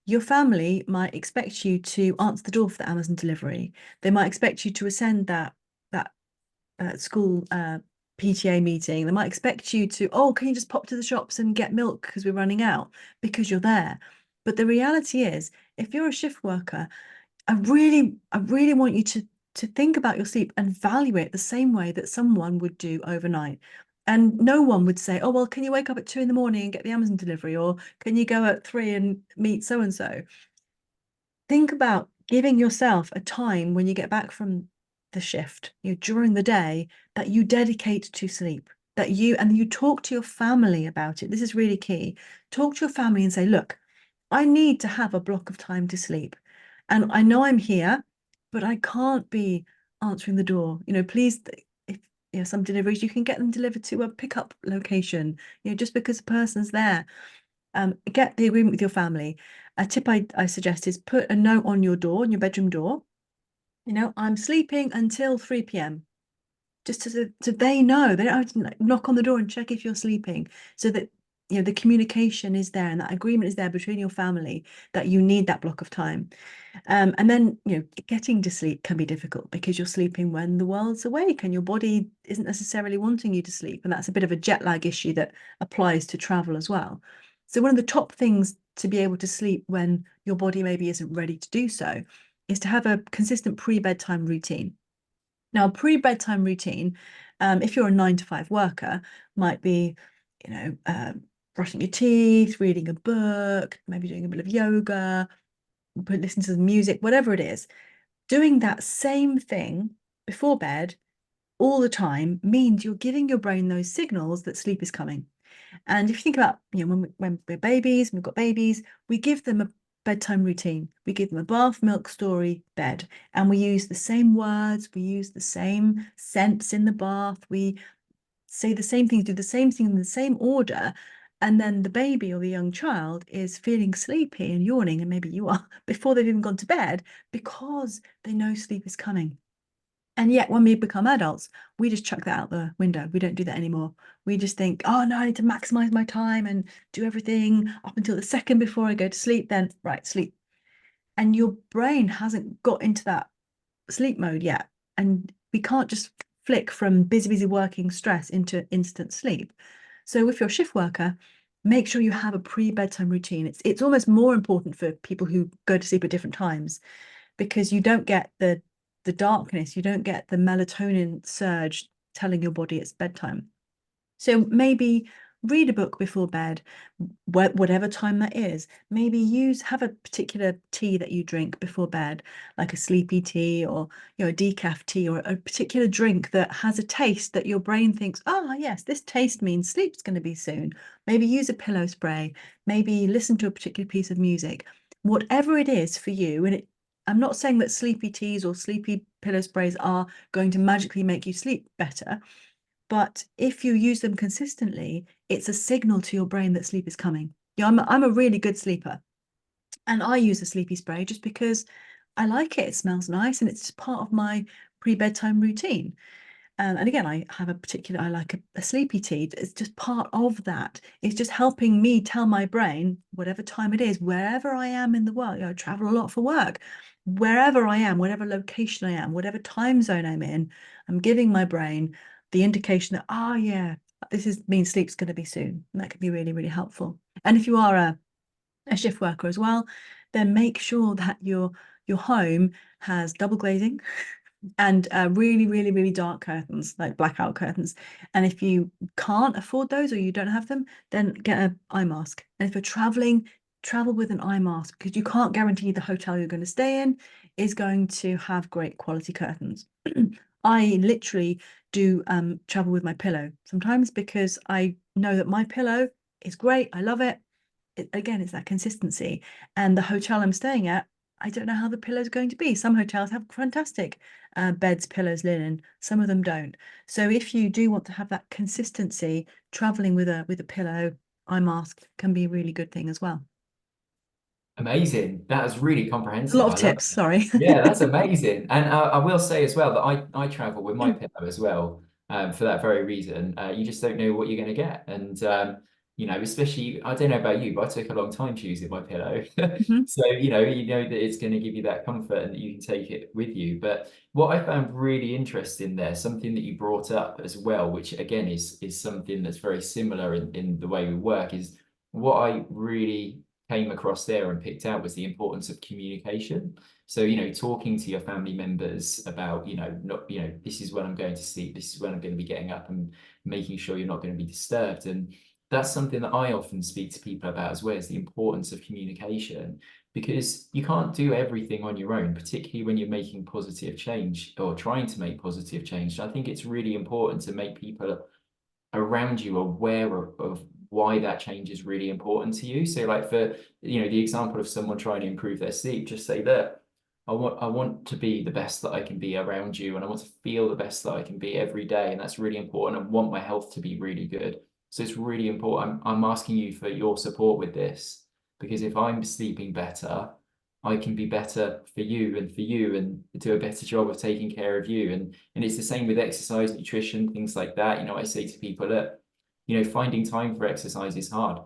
your family might expect you to answer the door for the Amazon delivery. They might expect you to attend that school PTA meeting. They might expect you to, oh, can you just pop to the shops and get milk because we're running out, because you're there. But the reality is, if you're a shift worker, I really want you to think about your sleep and value it the same way that someone would do overnight. And no one would say, oh, well, can you wake up at 2 in the morning and get the Amazon delivery? Or can you go at 3 and meet so and so? Think about giving yourself a time when you get back from the shift, during the day, that you dedicate to sleep, that you talk to your family about it. This is really key. Talk to your family and say, look, I need to have a block of time to sleep. And I know I'm here, but I can't be answering the door. Please, if some deliveries, you can get them delivered to a pickup location. Just because the person's there, get the agreement with your family. A tip I suggest is put a note on your door, on your bedroom door. I'm sleeping until 3 p.m. Just so they know, they don't have to knock on the door and check if you're sleeping, so that the communication is there and that agreement is there between your family that you need that block of time. And then getting to sleep can be difficult because you're sleeping when the world's awake and your body isn't necessarily wanting you to sleep, and that's a bit of a jet lag issue that applies to travel as well. So one of the top things to be able to sleep when your body maybe isn't ready to do so is to have a consistent pre-bedtime routine. Now, a pre-bedtime routine, if you're a 9 to 5 worker, might be, brushing your teeth, reading a book, maybe doing a bit of yoga, listening to the music, whatever it is. Doing that same thing before bed all the time means you're giving your brain those signals that sleep is coming. And if you think about, when we're babies, we've got babies, we give them a bedtime routine. We give them a bath, milk, story, bed. And we use the same words, we use the same scents in the bath, we say the same things, do the same thing in the same order. And then the baby or the young child is feeling sleepy and yawning, and maybe you are, before they've even gone to bed, because they know sleep is coming. And yet, when we become adults, we just chuck that out the window. We don't do that anymore. We just think, oh no, I need to maximize my time and do everything up until the second before I go to sleep. Then, right, sleep. And your brain hasn't got into that sleep mode yet. And we can't just flick from busy, busy working stress into instant sleep. So, if you're a shift worker, make sure you have a pre-bedtime routine. It's almost more important for people who go to sleep at different times, because you don't get the darkness, you don't get the melatonin surge telling your body it's bedtime. So maybe read a book before bed, whatever time that is. Maybe have a particular tea that you drink before bed, like a sleepy tea, or a decaf tea, or a particular drink that has a taste that your brain thinks, oh yes, this taste means sleep's going to be soon. Maybe use a pillow spray, maybe listen to a particular piece of music. Whatever it is for you, I'm not saying that sleepy teas or sleepy pillow sprays are going to magically make you sleep better, but if you use them consistently, it's a signal to your brain that sleep is coming. I'm a really good sleeper, and I use a sleepy spray just because I like it. It smells nice, and it's part of my pre-bedtime routine. And again, I like a sleepy tea. It's just part of that. It's just helping me tell my brain, whatever time it is, wherever I am in the world. I travel a lot for work. Wherever I am, whatever location I am, whatever time zone I'm in, I'm giving my brain the indication that, yeah, means sleep's going to be soon. And that can be really, really helpful. And if you are a shift worker as well, then make sure that your home has double glazing and really, really, really dark curtains, like blackout curtains. And if you can't afford those, or you don't have them, then get an eye mask. And if you're traveling, travel with an eye mask, because you can't guarantee the hotel you're going to stay in is going to have great quality curtains. I literally do travel with my pillow sometimes, because I know that my pillow is great. I love it. Again, it's that consistency. And the hotel I'm staying at, I don't know how the pillow's going to be. Some hotels have fantastic beds, pillows, linen. Some of them don't. So if you do want to have that consistency, traveling with a pillow, eye mask can be a really good thing as well.
Amazing. That is really
A lot
comprehensive.
of
I love
tips,
it.
sorry.
Yeah, that's amazing. And I will say as well that I travel with my pillow as well, for that very reason. You just don't know what you're going to get. And, especially, I don't know about you, but I took a long time choosing my pillow.
Mhm.
So, you know that it's going to give you that comfort and that you can take it with you. But what I found really interesting there, something that you brought up as well, which again is something that's very similar in the way we work, is what I really came across there and picked out was the importance of communication. So, talking to your family members about, not, this is when I'm going to sleep, this is when I'm going to be getting up, and making sure you're not going to be disturbed. And that's something that I often speak to people about as well, is the importance of communication, because you can't do everything on your own, particularly when you're making positive change or trying to make positive change. I think it's really important to make people around you aware of why that change is really important to you. So like for, the example of someone trying to improve their sleep, just say that I want to be the best that I can be around you, and I want to feel the best that I can be every day, and that's really important. I want my health to be really good. So it's really important. I'm asking you for your support with this, because if I'm sleeping better, I can be better for you and for you and do a better job of taking care of you. And it's the same with exercise, nutrition, things like that. I say to people that, finding time for exercise is hard.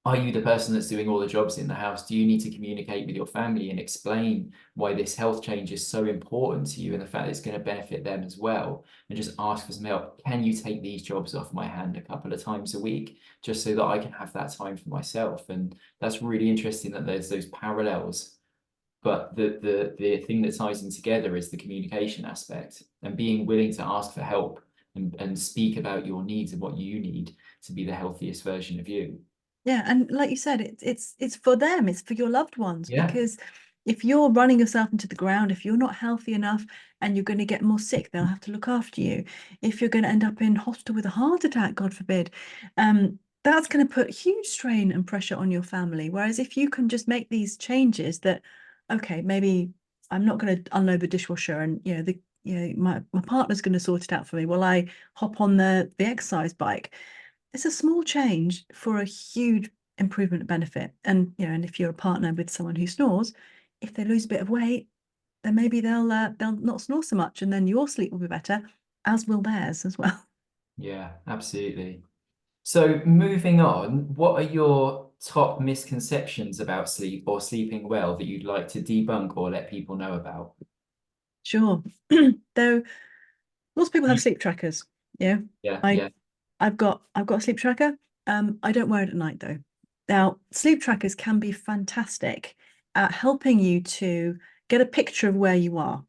Are you the person that's doing all the jobs in the house? Do you need to communicate with your family and explain why this health change is so important to you and the fact that it's going to benefit them as well? And just ask for some help. Can you take these jobs off my hand a couple of times a week just so that I can have that time for myself? And that's really interesting that there's those parallels. But the thing that ties them together is the communication aspect and being willing to ask for help and speak about your needs and what you need to be the healthiest version of you.
Yeah, and like you said, it's for them, it's for your loved ones,
Yeah.
because if you're running yourself into the ground, if you're not healthy enough and you're going to get more sick, they'll have to look after you. If you're going to end up in hospital with a heart attack, God forbid, that's going to put huge strain and pressure on your family. Whereas if you can just make these changes that, okay, maybe I'm not going to unload the dishwasher and my partner's going to sort it out for me while I hop on the exercise bike. It's a small change for a huge improvement benefit. And if you're a partner with someone who snores, if they lose a bit of weight, then maybe they'll not snore so much, and then your sleep will be better, as will theirs as well.
Yeah, absolutely. So moving on, what are your top misconceptions about sleep or sleeping well that you'd like to debunk or let people know about?
Sure. Though lots of people have
You-
sleep trackers. Yeah.
Yeah,
I
yeah.
I've got a sleep tracker. I don't wear it at night though. Now, sleep trackers can be fantastic at helping you to get a picture of where you are.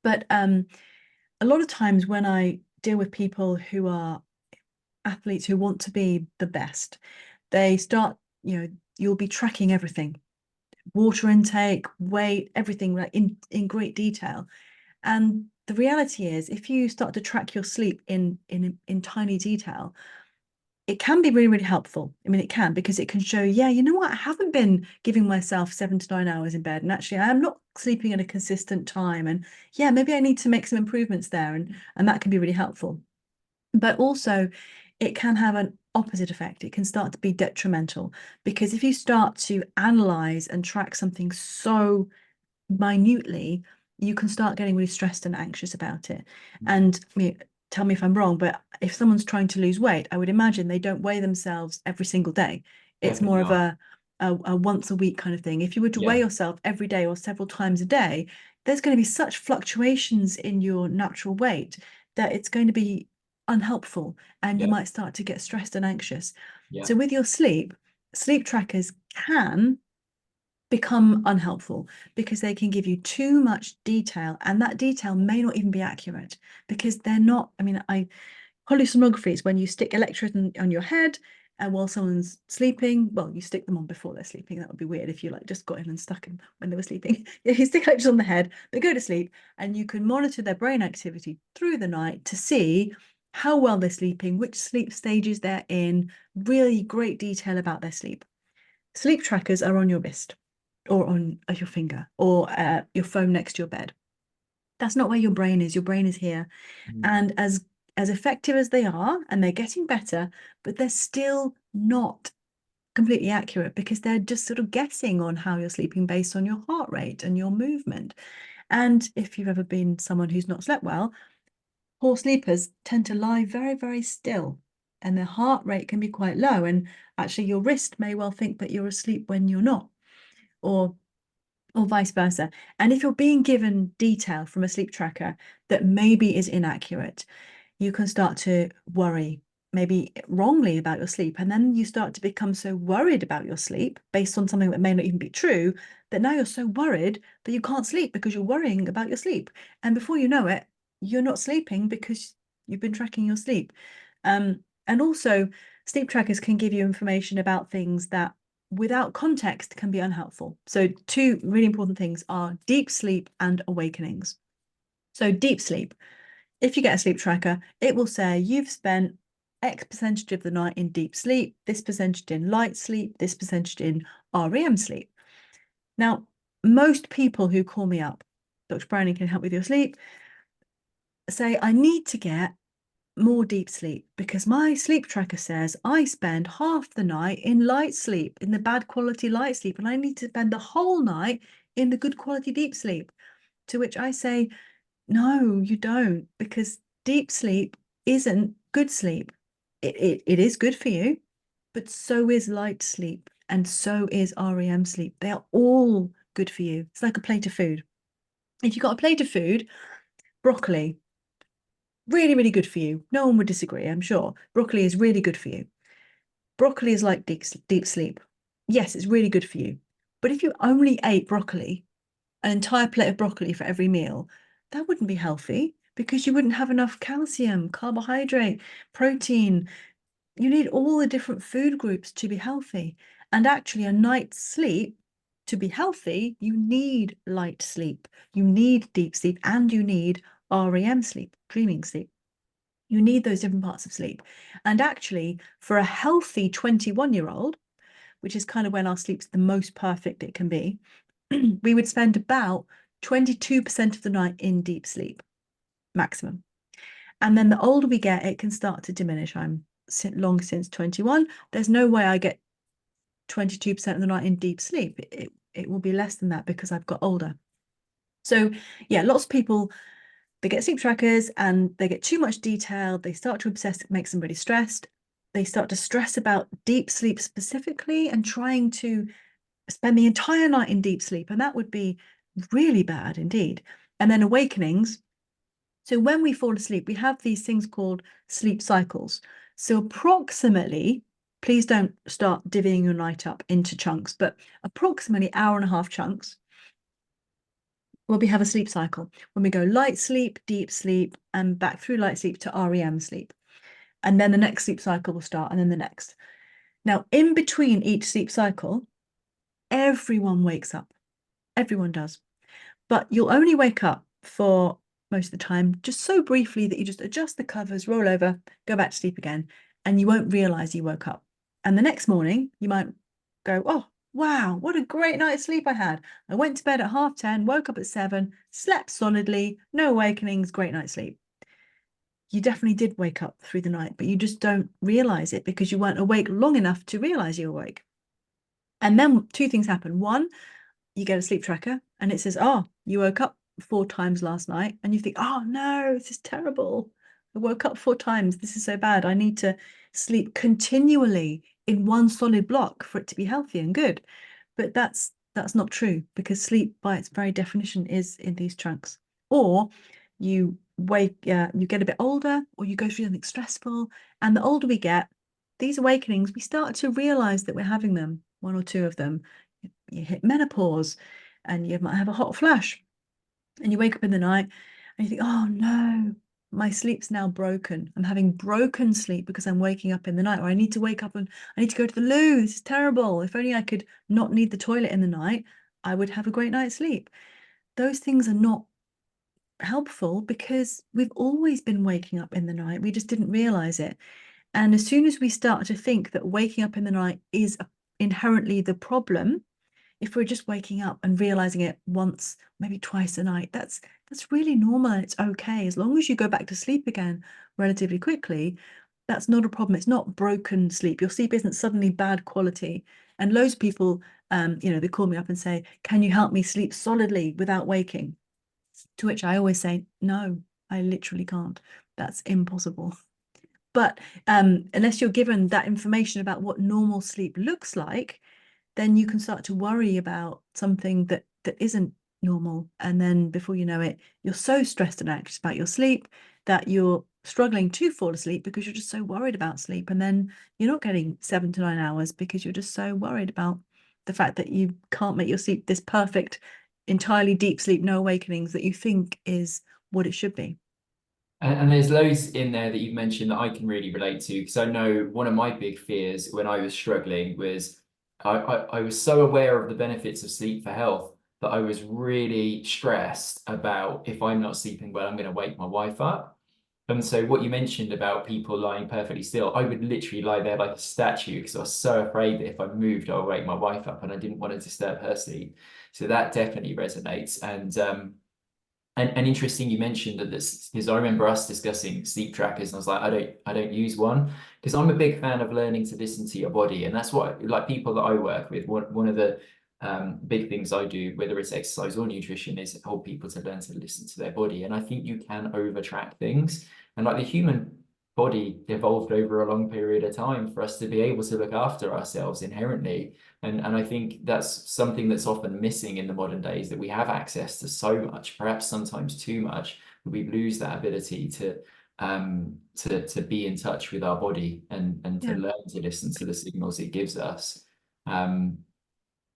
But a lot of times when I deal with people who are athletes who want to be the best, they start, you'll be tracking everything, water intake, weight, everything, like in great detail. And the reality is, if you start to track your sleep in tiny detail, it can be really, really helpful. I mean, it can, because it can show, yeah, you know what, I haven't been giving myself 7 to 9 hours in bed. And actually, I am not sleeping at a consistent time. And yeah, maybe I need to make some improvements there. And that can be really helpful. But also, it can have an opposite effect. It can start to be detrimental, because if you start to analyze and track something so minutely, you can start getting really stressed and anxious about it. And I mean, tell me if I'm wrong, but if someone's trying to lose weight, I would imagine they don't weigh themselves every single day. It's
Definitely
more of
not.
a once a week kind of thing. If you were to weigh
Yeah,
yourself every day or several times a day, there's going to be such fluctuations in your natural weight that it's going to be unhelpful, and you
yeah,
might start to get stressed and anxious.
yeah,
So with your sleep trackers can become unhelpful, because they can give you too much detail, and that detail may not even be accurate, because they're not, I mean, polysomnography is when you stick electrodes on your head, and while someone's sleeping, well, you stick them on before they're sleeping. That would be weird if you like just got in and stuck them when they were sleeping. Yeah, you stick electrodes on the head, they go to sleep, and you can monitor their brain activity through the night to see how well they're sleeping, which sleep stages they're in, really great detail about their sleep. Sleep trackers are on your wrist, or on your finger, or your phone next to your bed. That's not where your brain is. Your brain is here.
mm,
And as effective as they are, and they're getting better, but they're still not completely accurate, because they're just sort of guessing on how you're sleeping based on your heart rate and your movement. And if you've ever been someone who's not slept well, poor sleepers tend to lie very, very still, and their heart rate can be quite low. And actually, your wrist may well think that you're asleep when you're not, or vice versa. And if you're being given detail from a sleep tracker that maybe is inaccurate, you can start to worry, maybe wrongly, about your sleep. And then you start to become so worried about your sleep based on something that may not even be true, that now you're so worried that you can't sleep because you're worrying about your sleep. And before you know it, you're not sleeping because you've been tracking your sleep. And also, sleep trackers can give you information about things that without context can be unhelpful. So two really important things are deep sleep and awakenings. So deep sleep, if you get a sleep tracker, it will say you've spent X percentage of the night in deep sleep, this percentage in light sleep, this percentage in REM sleep. Now, most people who call me up, Dr. Browning can help with your sleep, say, I need to get more deep sleep because my sleep tracker says I spend half the night in light sleep, in the bad quality light sleep, and I need to spend the whole night in the good quality deep sleep. To which I say, no, you don't, because deep sleep isn't good sleep. It is good for you, but so is light sleep and so is REM sleep. They are all good for you. It's like a plate of food. If you've got a plate of food, broccoli, really, really good for you. No one would disagree, I'm sure. Broccoli is really good for you. Broccoli is like deep sleep. Yes, it's really good for you. But if you only ate broccoli, an entire plate of broccoli for every meal, that wouldn't be healthy because you wouldn't have enough calcium, carbohydrate, protein. You need all the different food groups to be healthy. And actually, a night's sleep, to be healthy, you need light sleep, you need deep sleep, and you need REM sleep, dreaming sleep. You need those different parts of sleep. And actually, for a healthy 21-year-old, which is kind of when our sleep's the most perfect it can be, we would spend about 22% of the night in deep sleep, maximum. And then the older we get, it can start to diminish. I'm long since 21. There's no way I get 22% of the night in deep sleep. It will be less than that because I've got older. So yeah, lots of people, they get sleep trackers and they get too much detail. They start to obsess. It makes them really stressed. They start to stress about deep sleep specifically and trying to spend the entire night in deep sleep. And that would be really bad indeed. And then awakenings. So when we fall asleep, we have these things called sleep cycles. So approximately, please don't start divvying your night up into chunks, but approximately hour and a half chunks where we have a sleep cycle. When we go light sleep, deep sleep, and back through light sleep to REM sleep. And then the next sleep cycle will start, and then the next. Now, in between each sleep cycle, everyone wakes up. Everyone does. But you'll only wake up for most of the time just so briefly that you just adjust the covers, roll over, go back to sleep again, and you won't realize you woke up. And the next morning, you might go, oh, wow, what a great night's sleep I had. I went to bed at 10:30, woke up at 7, slept solidly, no awakenings, great night's sleep. You definitely did wake up through the night, but you just don't realize it because you weren't awake long enough to realize you were awake. And then two things happen. One, you get a sleep tracker and it says, oh, you woke up 4 times last night. And you think, oh no, this is terrible. I woke up 4 times. This is so bad. I need to sleep continually in one solid block for it to be healthy and good. But that's not true because sleep by its very definition is in these chunks. Or you you get a bit older or you go through something stressful. And the older we get, these awakenings, we start to realize that we're having them, one or two of them. You hit menopause and you might have a hot flash and you wake up in the night and you think, oh no, my sleep's now broken. I'm having broken sleep because I'm waking up in the night, or I need to wake up and I need to go to the loo. This is terrible. If only I could not need the toilet in the night, I would have a great night's sleep. Those things are not helpful because we've always been waking up in the night. We just didn't realize it. And as soon as we start to think that waking up in the night is inherently the problem, if we're just waking up and realizing it once, maybe twice a night, that's really normal and it's okay. As long as you go back to sleep again relatively quickly, that's not a problem. It's not broken sleep. Your sleep isn't suddenly bad quality. And loads of people, they call me up and say, can you help me sleep solidly without waking? To which I always say, no, I literally can't. That's impossible. But unless you're given that information about what normal sleep looks like, then you can start to worry about something that isn't normal. And then before you know it, you're so stressed and anxious about your sleep that you're struggling to fall asleep because you're just so worried about sleep. And then you're not getting 7 to 9 hours because you're just so worried about the fact that you can't make your sleep this perfect, entirely deep sleep, no awakenings that you think is what it should be.
And there's loads in there that you've mentioned that I can relate to because I know one of my big fears when I was struggling was I was so aware of the benefits of sleep for health that I was really stressed about if I'm not sleeping well, I'm going to wake my wife up. And so what you mentioned about people lying perfectly still, I would literally lie there like a statue because I was so afraid that if I moved, I would wake my wife up and I didn't want to disturb her sleep. So that definitely resonates. And interesting you mentioned that this because I remember us discussing sleep trackers and I was like, I don't use one because I'm a big fan of learning to listen to your body. And that's what like people that I work with, one of the big things I do, whether it's exercise or nutrition, is help people to learn to listen to their body. And I think you can over track things. And like the human body evolved over a long period of time for us to be able to look after ourselves inherently. And I think that's something that's often missing in the modern days, that we have access to so much, perhaps sometimes too much, that we lose that ability to be in touch with our body and to
Yeah,
learn to listen to the signals it gives us. Um,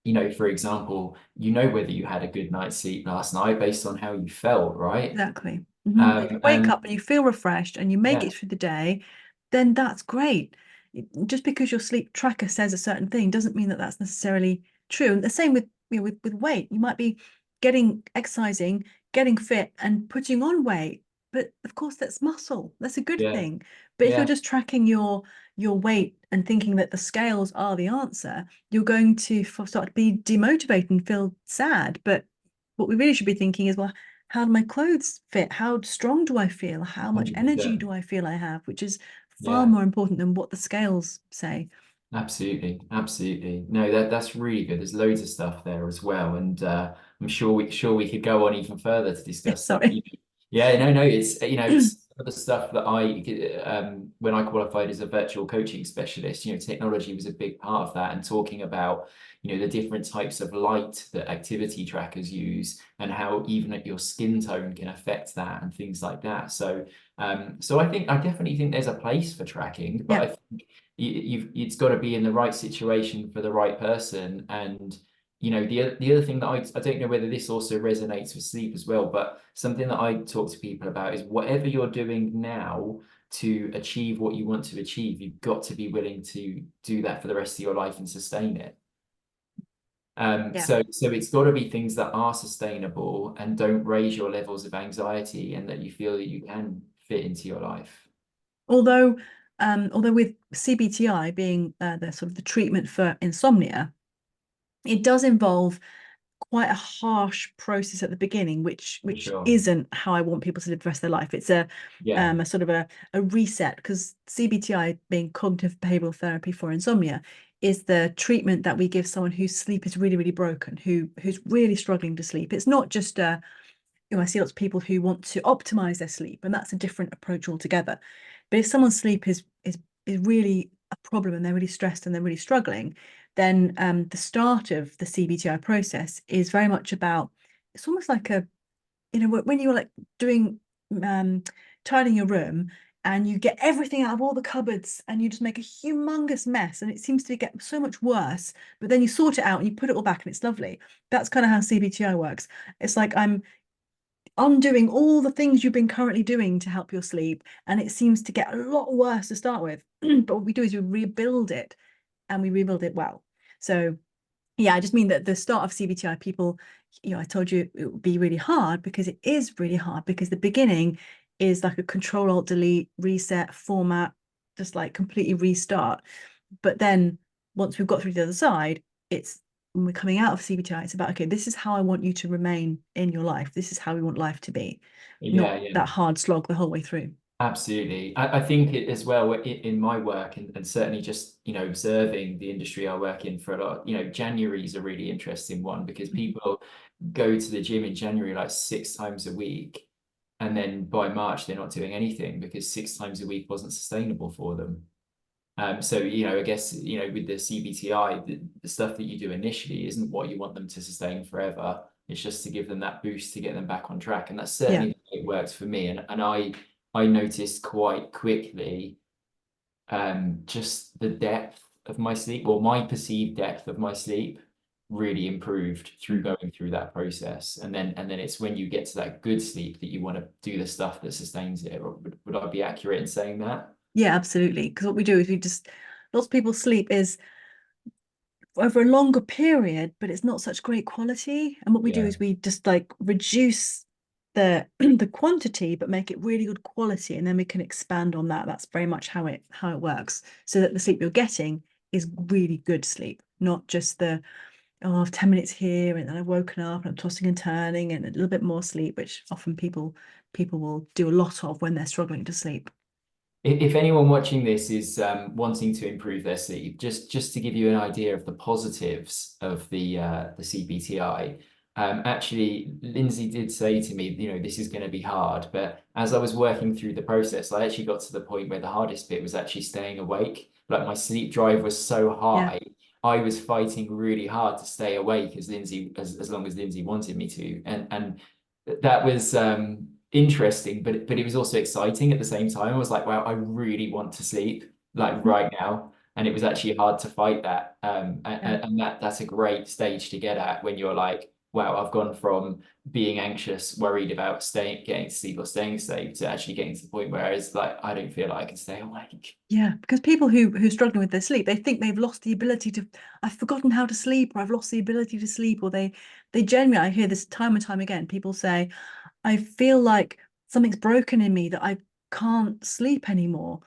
you know, for example, you know whether you had a good night's sleep last night based on how you felt, right?
exactly. If you wake
And
up and you feel refreshed and you make
yeah,
it through the day, then that's great. Just because your sleep tracker says a certain thing doesn't mean that that's necessarily true. And the same with with weight. You might be getting exercising, getting fit, and putting on weight, but of course that's muscle. That's a good
yeah,
thing. But if you're
yeah,
just tracking your weight and thinking that the scales are the answer, you're going to start to be demotivated and feel sad. But what we really should be thinking is, well, how do my clothes fit? How strong do I feel? How much energy
100%.
do I feel I have? Which is far
Yeah.
more important than what the scales say.
Absolutely, absolutely. No, that's really good. There's loads of stuff there as well, and I'm sure we could go on even further to discuss that. But
Sorry.
yeah, no, it's it's some of the stuff that I when I qualified as a virtual coaching specialist, technology was a big part of that, and talking about the different types of light that activity trackers use, and how even at your skin tone can affect that, and things like that. So I definitely think there's a place for tracking, but
Yeah.
I think it's got to be in the right situation for the right person. And the other thing that I don't know whether this also resonates with sleep as well, but something that I talk to people about is whatever you're doing now to achieve what you want to achieve, you've got to be willing to do that for the rest of your life and sustain it.
Yeah.
So it's got to be things that are sustainable and don't raise your levels of anxiety, and that you feel that you can fit into your life.
Although, although with CBTI being the sort of the treatment for insomnia, it does involve quite a harsh process at the beginning,
For
which
sure.
isn't how I want people to live the rest of their life. It's
Yeah.
a sort of a reset, because CBTI, being cognitive behavioral therapy for insomnia, is the treatment that we give someone whose sleep is really, really broken, who's really struggling to sleep. It's not just I see lots of people who want to optimize their sleep, and that's a different approach altogether. But if someone's sleep is really a problem and they're really stressed and they're really struggling, then the start of the CBTI process is very much about, it's almost like when you're like doing um, tidying your room, and you get everything out of all the cupboards and you just make a humongous mess, and it seems to get so much worse, but then you sort it out and you put it all back and it's lovely. That's kind of how CBTI works. It's like I'm undoing all the things you've been currently doing to help your sleep, and it seems to get a lot worse to start with. But what we do is we rebuild it, and we rebuild it well. So yeah, I just mean that the start of CBTI, people, I told you it would be really hard, because it is really hard, because the beginning is like a control alt delete reset format, just like completely restart. But then once we've got through the other side, it's when we're coming out of CBTI, it's about, okay, this is how I want you to remain in your life. This is how we want life to be,
Yeah,
not
yeah.
that hard slog the whole way through.
Absolutely. I think it as well in my work, and certainly just, observing the industry I work in for a lot, January is a really interesting one because
Mhm.
people go to the gym in January like 6 times a week. And then by March, they're not doing anything because 6 times a week wasn't sustainable for them. So, I guess, with the CBTI, the stuff that you do initially isn't what you want them to sustain forever. It's just to give them that boost to get them back on track. And that's
Yeah.
certainly the way it works for me. And I noticed quite quickly just the depth of my sleep, or my perceived depth of my sleep, really improved through
Mhm.
going through that process. And then it's when you get to that good sleep that you want to do the stuff that sustains it. Or would I be accurate in saying that?
Yeah, absolutely. Because what we do is lots of people's sleep is over a longer period, but it's not such great quality. And what we do
Yeah.
is we just like reduce the the quantity, but make it really good quality, and then we can expand on that. That's very much how it works, so that the sleep you're getting is really good sleep, not just the, oh, I've 10 minutes here and then I've woken up and I'm tossing and turning and a little bit more sleep, which often people will do a lot of when they're struggling to sleep.
If anyone watching this is wanting to improve their sleep, just to give you an idea of the positives of the CBTI, actually, Lindsay did say to me, this is going to be hard. But as I was working through the process, I actually got to the point where the hardest bit was actually staying awake. Like my sleep drive was so
Yeah.
high, I was fighting really hard to stay awake as long as Lindsay wanted me to, and that was interesting, but it was also exciting at the same time. I was like, wow, I really want to sleep like right now. And it was actually hard to fight that.
Yeah.
And that's a great stage to get at when you're like, wow, I've gone from being anxious, worried about getting to sleep or staying asleep to actually getting to the point where it's like, I don't feel like I can stay awake.
Yeah, because people who struggling with their sleep, they think they've lost the ability to, I've forgotten how to sleep, or I've lost the ability to sleep, or they genuinely, I hear this time and time again, people say, I feel like something's broken in me, that I can't sleep anymore.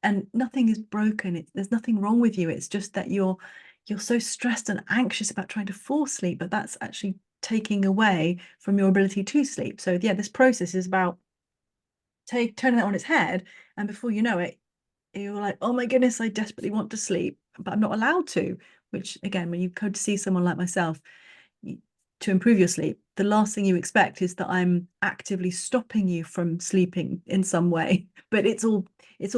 And nothing is broken. There's nothing wrong with you. It's just that you're so stressed and anxious about trying to force sleep, but that's actually taking away from your ability to sleep. So yeah, this process is about turning it on its head, and before you know it, you're like, oh my goodness, I desperately want to sleep, but I'm not allowed to. Which again, when you go to see someone like myself, to improve your sleep, the last thing you expect is that I'm actively stopping you from sleeping in some way. But it's all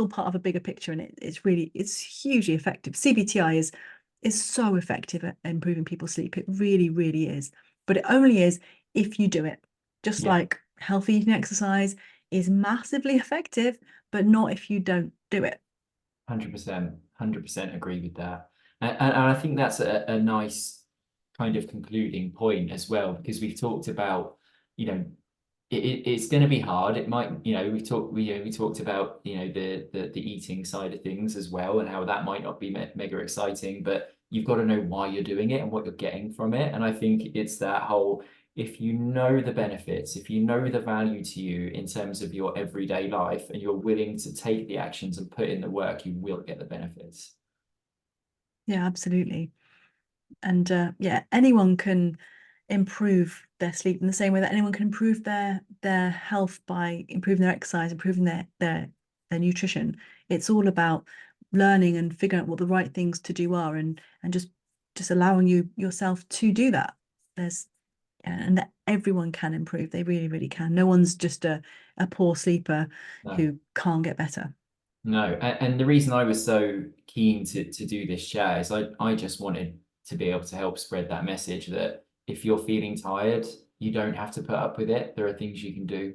part of a bigger picture, and it's hugely effective. CBTI is so effective at improving people's sleep. It really, really is. But it only is if you do it. Just
Yeah,
like healthy eating exercise is massively effective, but not if you don't do it.
100% agree with that. And I think that's a nice kind of concluding point as well, because we've talked about, you know, it's going to be hard. It might, we talked about, the eating side of things as well, and how that might not be mega exciting, but you've got to know why you're doing it and what you're getting from it. And I think it's that whole, if you know the benefits, if you know the value to you in terms of your everyday life, and you're willing to take the actions and put in the work, you will get the benefits.
Yeah, absolutely. And yeah, anyone can improve their sleep in the same way that anyone can improve their health by improving their exercise, improving their nutrition. It's all about learning and figuring out what the right things to do are, and just allowing yourself to do that. There's and that everyone can improve. They really, really can. No one's just a poor sleeper
No.
who can't get better.
No, and the reason I was so keen to do this chat is I just wanted to be able to help spread that message that if you're feeling tired, you don't have to put up with it. There are things you can do,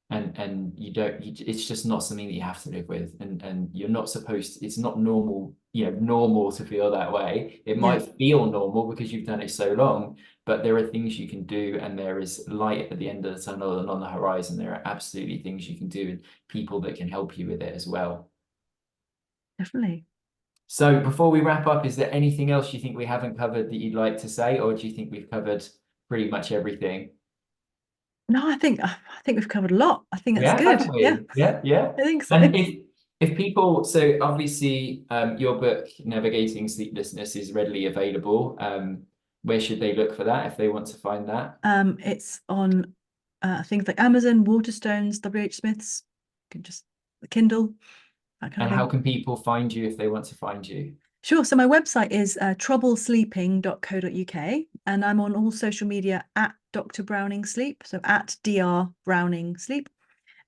and you don't. It's just not something that you have to live with, and you're not supposed to, it's not normal, normal to feel that way. It
Yeah,
might feel normal because you've done it so long, but there are things you can do, and there is light at the end of the tunnel and on the horizon. There are absolutely things you can do, and people that can help you with it as well.
definitely.
So before we wrap up, is there anything else you think we haven't covered that you'd like to say, or do you think we've covered pretty much everything?
No, I think we've covered a lot. I think that's
Yeah, have
good. Yeah,
we? Yeah, yeah.
I think so.
And if people, so obviously, your book Navigating Sleeplessness is readily available. Where should they look for that if they want to find that?
It's on things like Amazon, Waterstones, WH Smith's, you can just the Kindle, that kind of
And how
thing.
can people find you if they want to find you?
Sure. So my website is troublesleeping.co.uk, and I'm on all social media at Dr. Browning Sleep. So at Dr. Browning Sleep.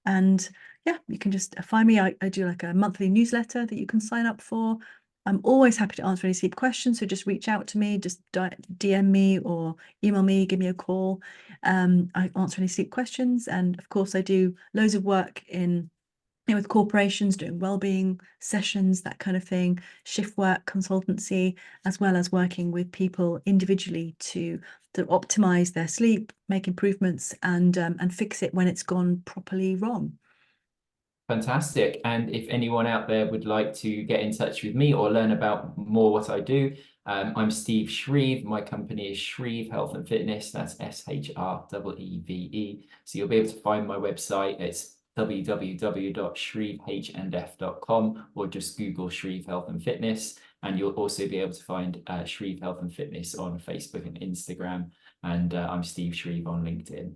And yeah, you can just find me. I do like a monthly newsletter that you can sign up for. I'm always happy to answer any sleep questions. So just reach out to me, just DM me or email me, give me a call. I answer any sleep questions. And of course, I do loads of work with corporations, doing well-being sessions, that kind of thing, shift work, consultancy, as well as working with people individually to optimize their sleep, make improvements, and fix it when it's gone properly wrong.
Fantastic. And if anyone out there would like to get in touch with me or learn about more what I do, I'm Steve Shreve. My company is Shreve Health and Fitness. That's SHREVE. So you'll be able to find my website. It's www.shrevehndf.com, or just Google Shreve Health and Fitness. And you'll also be able to find Shreve Health and Fitness on Facebook and Instagram. And I'm Steve Shreve on LinkedIn.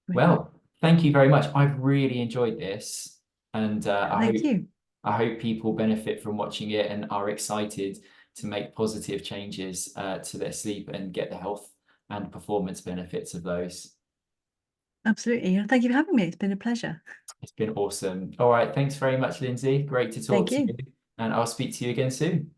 Brilliant.
Well, thank you very much. I've really enjoyed this, and
Thank you.
I hope people benefit from watching it and are excited to make positive changes to their sleep and get the health and performance benefits of those.
Absolutely. And thank you for having me. It's been a pleasure.
It's been awesome. All right, thanks very much, Lindsay. Great to talk
Thank
to you,
you.
and I'll speak to you again soon.